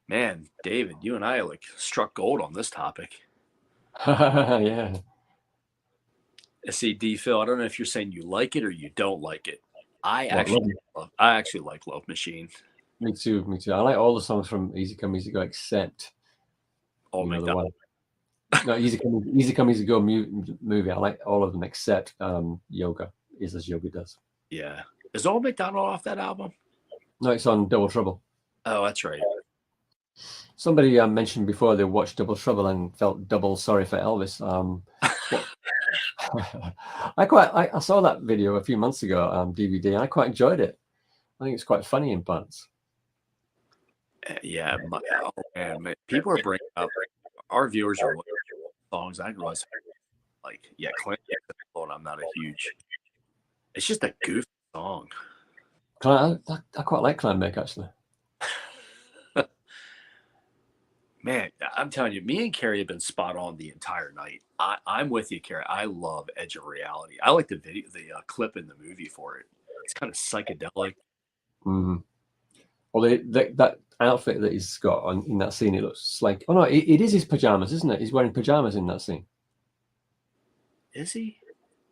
Man, David, you and I like struck gold on this topic. Yeah. See, D. Phil, I don't know if you're saying you like it or you don't like it. I actually like Love Machine. Me too. I like all the songs from Easy Come Easy Go except the one. No, Easy Come Easy Go movie. I like all of them except Yoga is as Yoga does. Yeah. Is Old MacDonald off that album? No, it's on Double Trouble. Oh, that's right. Somebody mentioned before they watched Double Trouble and felt double sorry for Elvis. I saw that video a few months ago on DVD, and I quite enjoyed it. I think it's quite funny in parts. Yeah, man, people are bringing up our viewers are looking for songs. I realize, Clint, and I'm not a huge. It's just a goofy song. I quite like Climbback actually. Man, I'm telling you, me and Carrie have been spot on the entire night. I'm with you, Carrie. I love Edge of Reality. I like the video, the clip in the movie for it. It's kind of psychedelic. Mm-hmm. Well, that outfit that he's got in that scene, it looks like. Oh no, it is his pajamas, isn't it? He's wearing pajamas in that scene. Is he?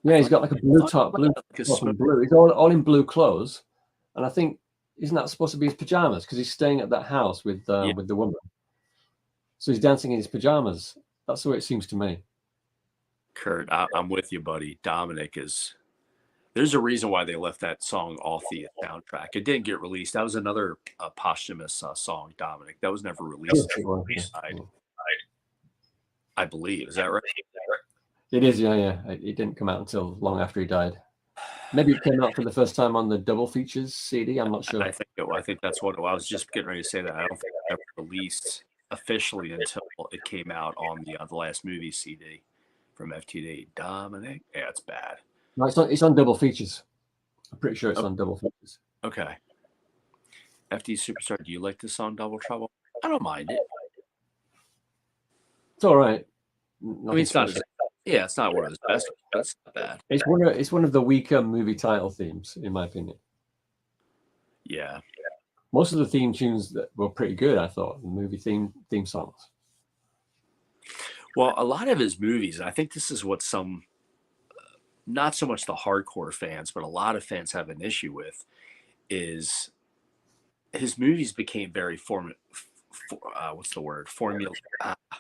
Yeah, he's got like a blue top, blue top and blue. He's all in blue clothes, and I think isn't that supposed to be his pajamas because he's staying at that house with the woman. So he's dancing in his pajamas. That's the way it seems to me. Kurt, I'm with you, buddy. Dominic is. There's a reason why they left that song off the soundtrack. It didn't get released. That was another posthumous song, Dominic. That was never released. I believe. Is that right? It is, yeah. It didn't come out until long after he died. Maybe it came out for the first time on the double features CD. I'm not sure. I think that's what I was just getting ready to say. That I don't think it ever released officially until it came out on the last movie CD from FTD. Dominic, yeah, it's bad. No, it's on double features. I'm pretty sure it's on double features. Okay. FD Superstar, do you like this song Double Trouble? I don't mind it. It's all right. It's not. It's not one of his best, but it's not bad. It's one of the weaker movie title themes, in my opinion. Yeah. Most of the theme tunes that were pretty good, I thought, movie theme songs. Well, a lot of his movies, and I think this is what some, not so much the hardcore fans, but a lot of fans have an issue with, is his movies became very what's the word? Formula.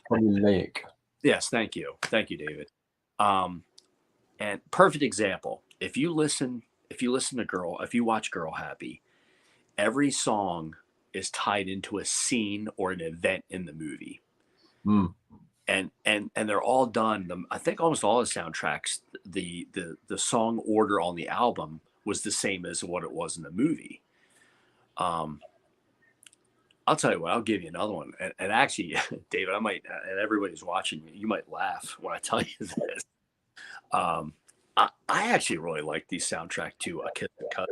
Formulaic. Yes, thank you, David. Um, and perfect example. If you listen to Girl, if you watch Girl Happy, every song is tied into a scene or an event in the movie. Mm. And they're all done. I think almost all the soundtracks, the song order on the album was the same as what it was in the movie. I'll tell you what, I'll give you another one. And actually, David, I might, and everybody's watching, you might laugh when I tell you this. I actually really like the soundtrack to A Kiss and Cut,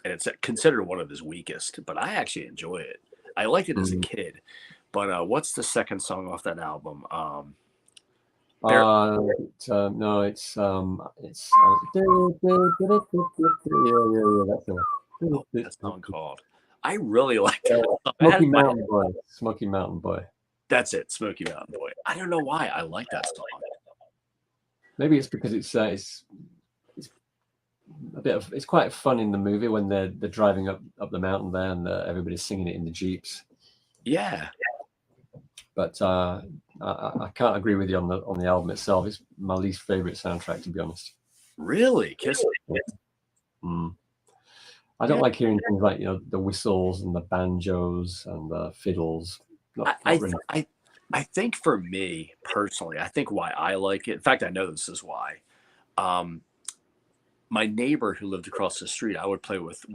and it's considered one of his weakest, but I actually enjoy it. I liked it as a kid. But what's the second song off that album? No, it's What's that song called? I really like that song. Smoky Mountain Boy. Smoky Mountain Boy. That's it, Smoky Mountain Boy. I don't know why I like that song. Maybe it's because it's a bit of, it's quite fun in the movie when they're driving up the mountain there and everybody's singing it in the Jeeps. Yeah. But I can't agree with you on the album itself. It's my least favorite soundtrack, to be honest. Really? Kiss. I don't like hearing things like, the whistles and the banjos and the fiddles. I think for me personally, I think why I like it. In fact, I know this is why. My neighbor who lived across the street, I would play with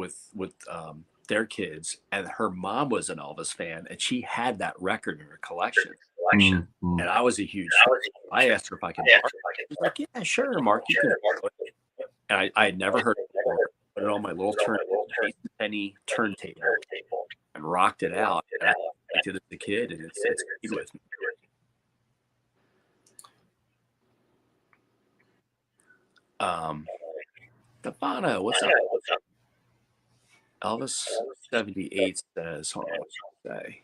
their kids, and her mom was an Elvis fan, and she had that record in her collection. And I was a huge fan. I asked her if I could borrow it. She's like, "Yeah, sure, Mark, you can borrow it." And I had never heard it before. Put it on my little penny turntable and rocked it out. And I did it as a kid, and it's stayed with me. Stefano, what's up? Elvis 78 says, hold on, what's it say?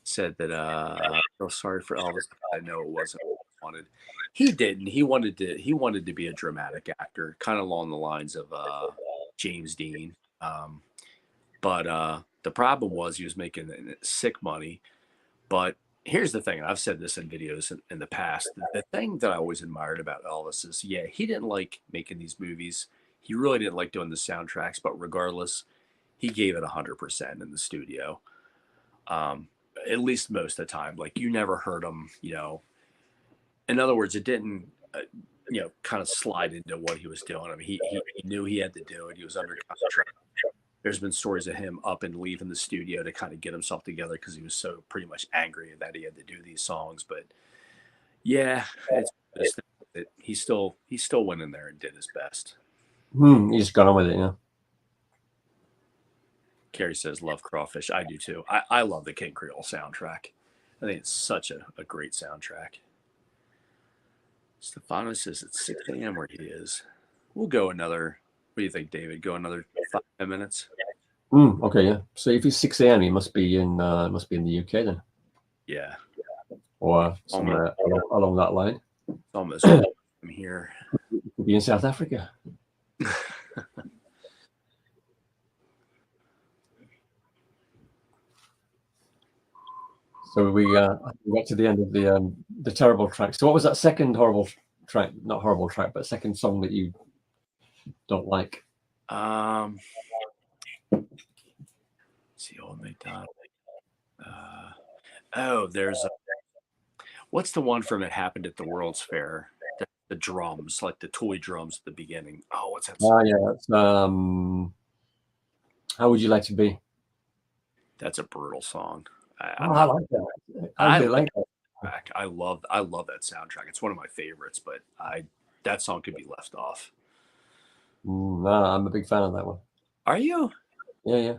Said that I feel sorry for Elvis. I know it wasn't what he wanted. He didn't. He wanted to be a dramatic actor, kind of along the lines of James Dean. But the problem was he was making sick money. But here's the thing, and I've said this in videos in the past. The thing that I always admired about Elvis is, yeah, he didn't like making these movies. He really didn't like doing the soundtracks, but regardless, he gave it 100% in the studio. At least most of the time. Like, you never heard him, in other words, it didn't, kind of slide into what he was doing. I mean, he knew he had to do it. He was under contract. There's been stories of him up and leaving the studio to kind of get himself together because he was so pretty much angry that he had to do these songs. But yeah, he still went in there and did his best. He just got on with it, yeah. Carrie says, love Crawfish. I do too. I love the King Creole soundtrack. I think it's such a great soundtrack. Stefano says it's 6 a.m. where he is. We'll go another, what do you think, David? Go another 5 minutes? Okay, yeah. So if it's 6 a.m., he must be in the UK then. Yeah. Or somewhere along that line. Almost. I'm here. He could be in South Africa. So we got to the end of the terrible track. So what was that second horrible track? Not horrible track, but second song that you don't like? See, Old MacDonald. There's what's the one from It Happened at the World's Fair? The drums, like the toy drums at the beginning. Oh, what's that song? Oh yeah, that's How Would You Like to Be? That's a brutal song. I like that. I really like that. I love that soundtrack. It's one of my favorites, but that song could be left off. No, I'm a big fan of that one. Are you? Yeah.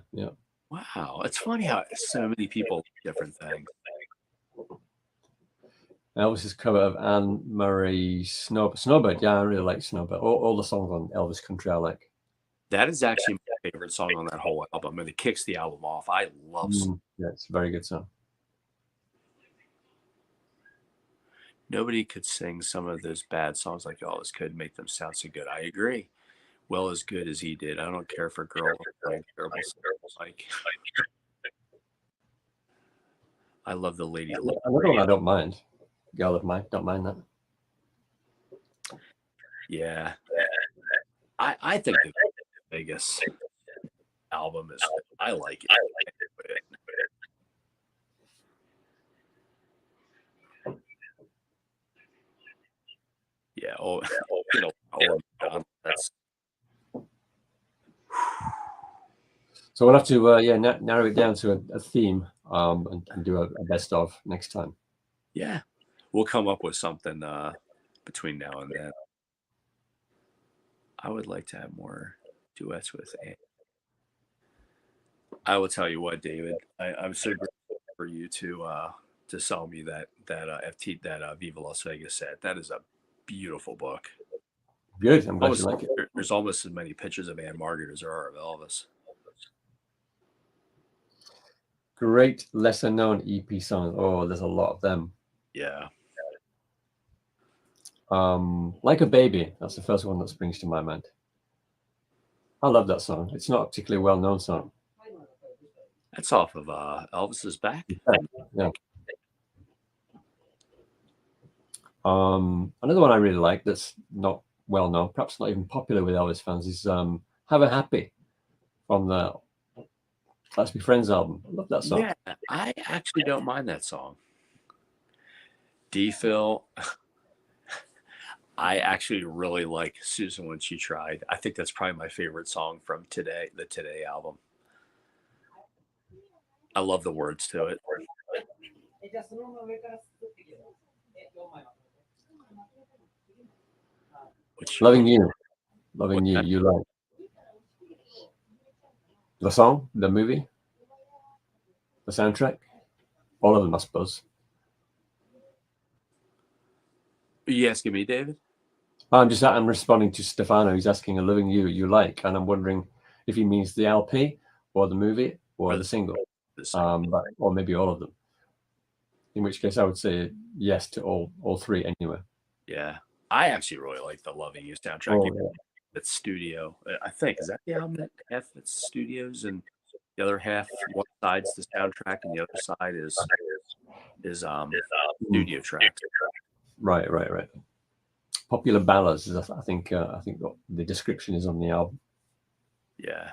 Wow, it's funny how so many people like different things. Elvis's cover of Anne Murray Snowbird. Yeah, I really like Snowbird. All the songs on Elvis Country I like. That is actually my favorite song on that whole album, and it kicks the album off. I love. Yeah, it's a very good song. Nobody could sing some of those bad songs like Elvis could, make them sound so good. I agree. Well, as good as he did. I don't care for girls playing terrible songs. Like, I love the lady. Another one I don't mind. Girl of Mine, don't mind that. Yeah. I think the Vegas album is, I like it. Yeah. Oh, that's. So we'll have to narrow it down to a theme and do a best of next time. Yeah, we'll come up with something between now and then. I would like to have more duets with Anne. I will tell you what, David. I'm so grateful for you to sell me that Viva Las Vegas set. That is a beautiful book. Good. I'm glad you like it. There's almost as many pictures of Anne Margaret as there are of Elvis. Great lesser known EP songs. Oh, there's a lot of them. Yeah. Like a Baby. That's the first one that springs to my mind. I love that song. It's not a particularly well-known song. That's off of Elvis's Back. Yeah. Another one I really like that's not well known, perhaps not even popular with Elvis fans, is "Have a Happy" from the Let's Be Friends album. I love that song. Yeah, I actually don't mind that song. D-Phil. I actually really like Susan When She Tried. I think that's probably my favorite song from the Today album. I love the words to it. Loving You, you like. The song, the movie, the soundtrack, all of them, I suppose. Are you asking me, David? I'm responding to Stefano. He's asking a Loving You, you like, and I'm wondering if he means the LP or the movie or the single, or maybe all of them. In which case, I would say yes to all three anyway. Yeah, I actually really like the Loving You soundtrack. Oh, yeah. It's studio. I think is that the album that half it's studios and the other half, one side's the soundtrack and the other side is studio tracks. Right. Popular ballads is, I think the description is on the album. Yeah.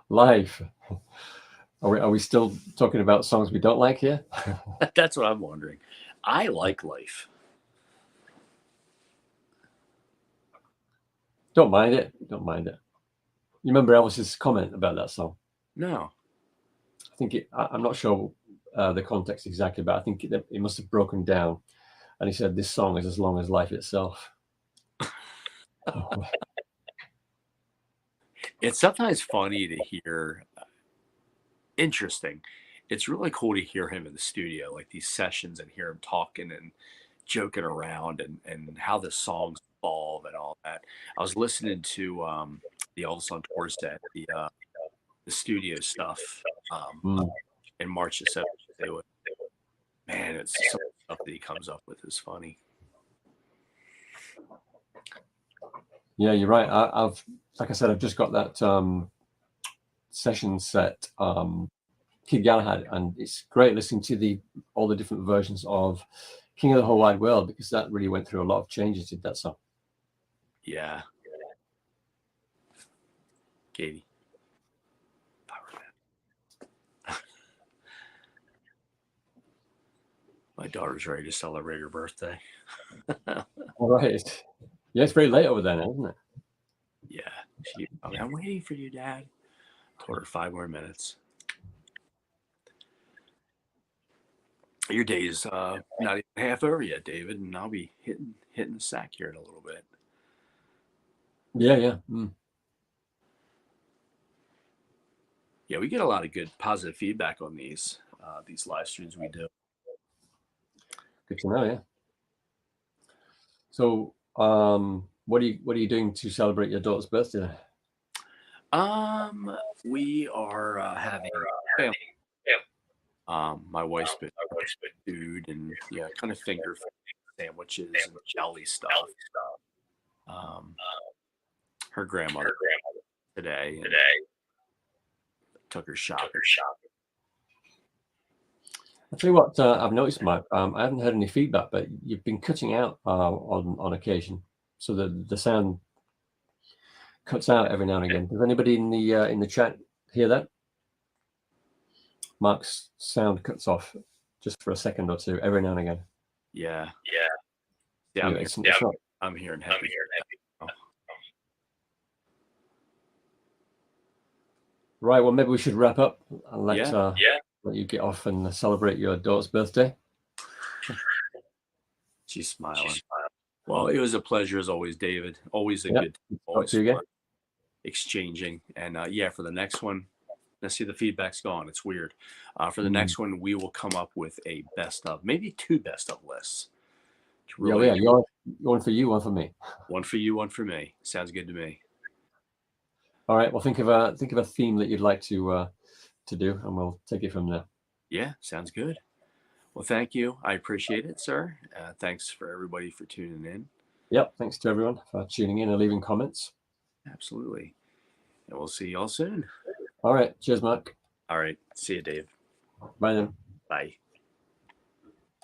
Life. Are we still talking about songs we don't like here? That's what I'm wondering. I like Life. Don't mind it. You remember Elvis's comment about that song? No. I think I'm not sure the context exactly, but I think it must have broken down. And he said, "This song is as long as life itself." It's sometimes funny to hear. Interesting. It's really cool to hear him in the studio, like these sessions, and hear him talking and joking around and how the songs evolve and all that. I was listening to the Elvis on Tour set, the studio stuff in March of 1970. Man, it's some stuff that he comes up with is funny. Yeah, you're right. I've like I said, I've just got that session set, Kid Galahad, and it's great listening to all the different versions of King of the Whole Wide World, because that really went through a lot of changes with that song. Yeah. Katie. My daughter's ready to celebrate her birthday. All right. Yeah, it's very late over there now, isn't it? Yeah. I'm waiting for you, Dad. Told her 5 more minutes. Your day's not even half over yet, David, and I'll be hitting the sack here in a little bit. Yeah. Yeah, we get a lot of good positive feedback on these live streams we do. Good to know. Yeah. So, what are you doing to celebrate your daughter's birthday? We are having family. My wife's been food and kind of finger sandwiches and jelly stuff. Um, her grandmother today and took her shopping. I'll tell you what, I've noticed, Mike. I haven't heard any feedback, but you've been cutting out on occasion, so the sound cuts out every now and again. Does anybody in the chat hear that? Mark's sound cuts off just for a second or two every now and again. Yeah, I'm hearing heavy. Right. Well, maybe we should wrap up and let you get off and celebrate your daughter's birthday. She's smiling. Well, it was a pleasure as always, David. Always a good, always fun exchanging. And for the next one, let's see, the feedback's gone. It's weird. For the next one, we will come up with a best of, maybe 2 best of lists. Really, yeah, one for you, one for me. One for you, one for me. Sounds good to me. All right. Well, think of a theme that you'd like to do, and we'll take it from there. Yeah, sounds good. Well, thank you. I appreciate it, sir. Thanks for everybody for tuning in. Yep. Thanks to everyone for tuning in and leaving comments. Absolutely. And we'll see y'all soon. All right. Cheers, Mark. All right. See you, Dave. Bye then. Bye.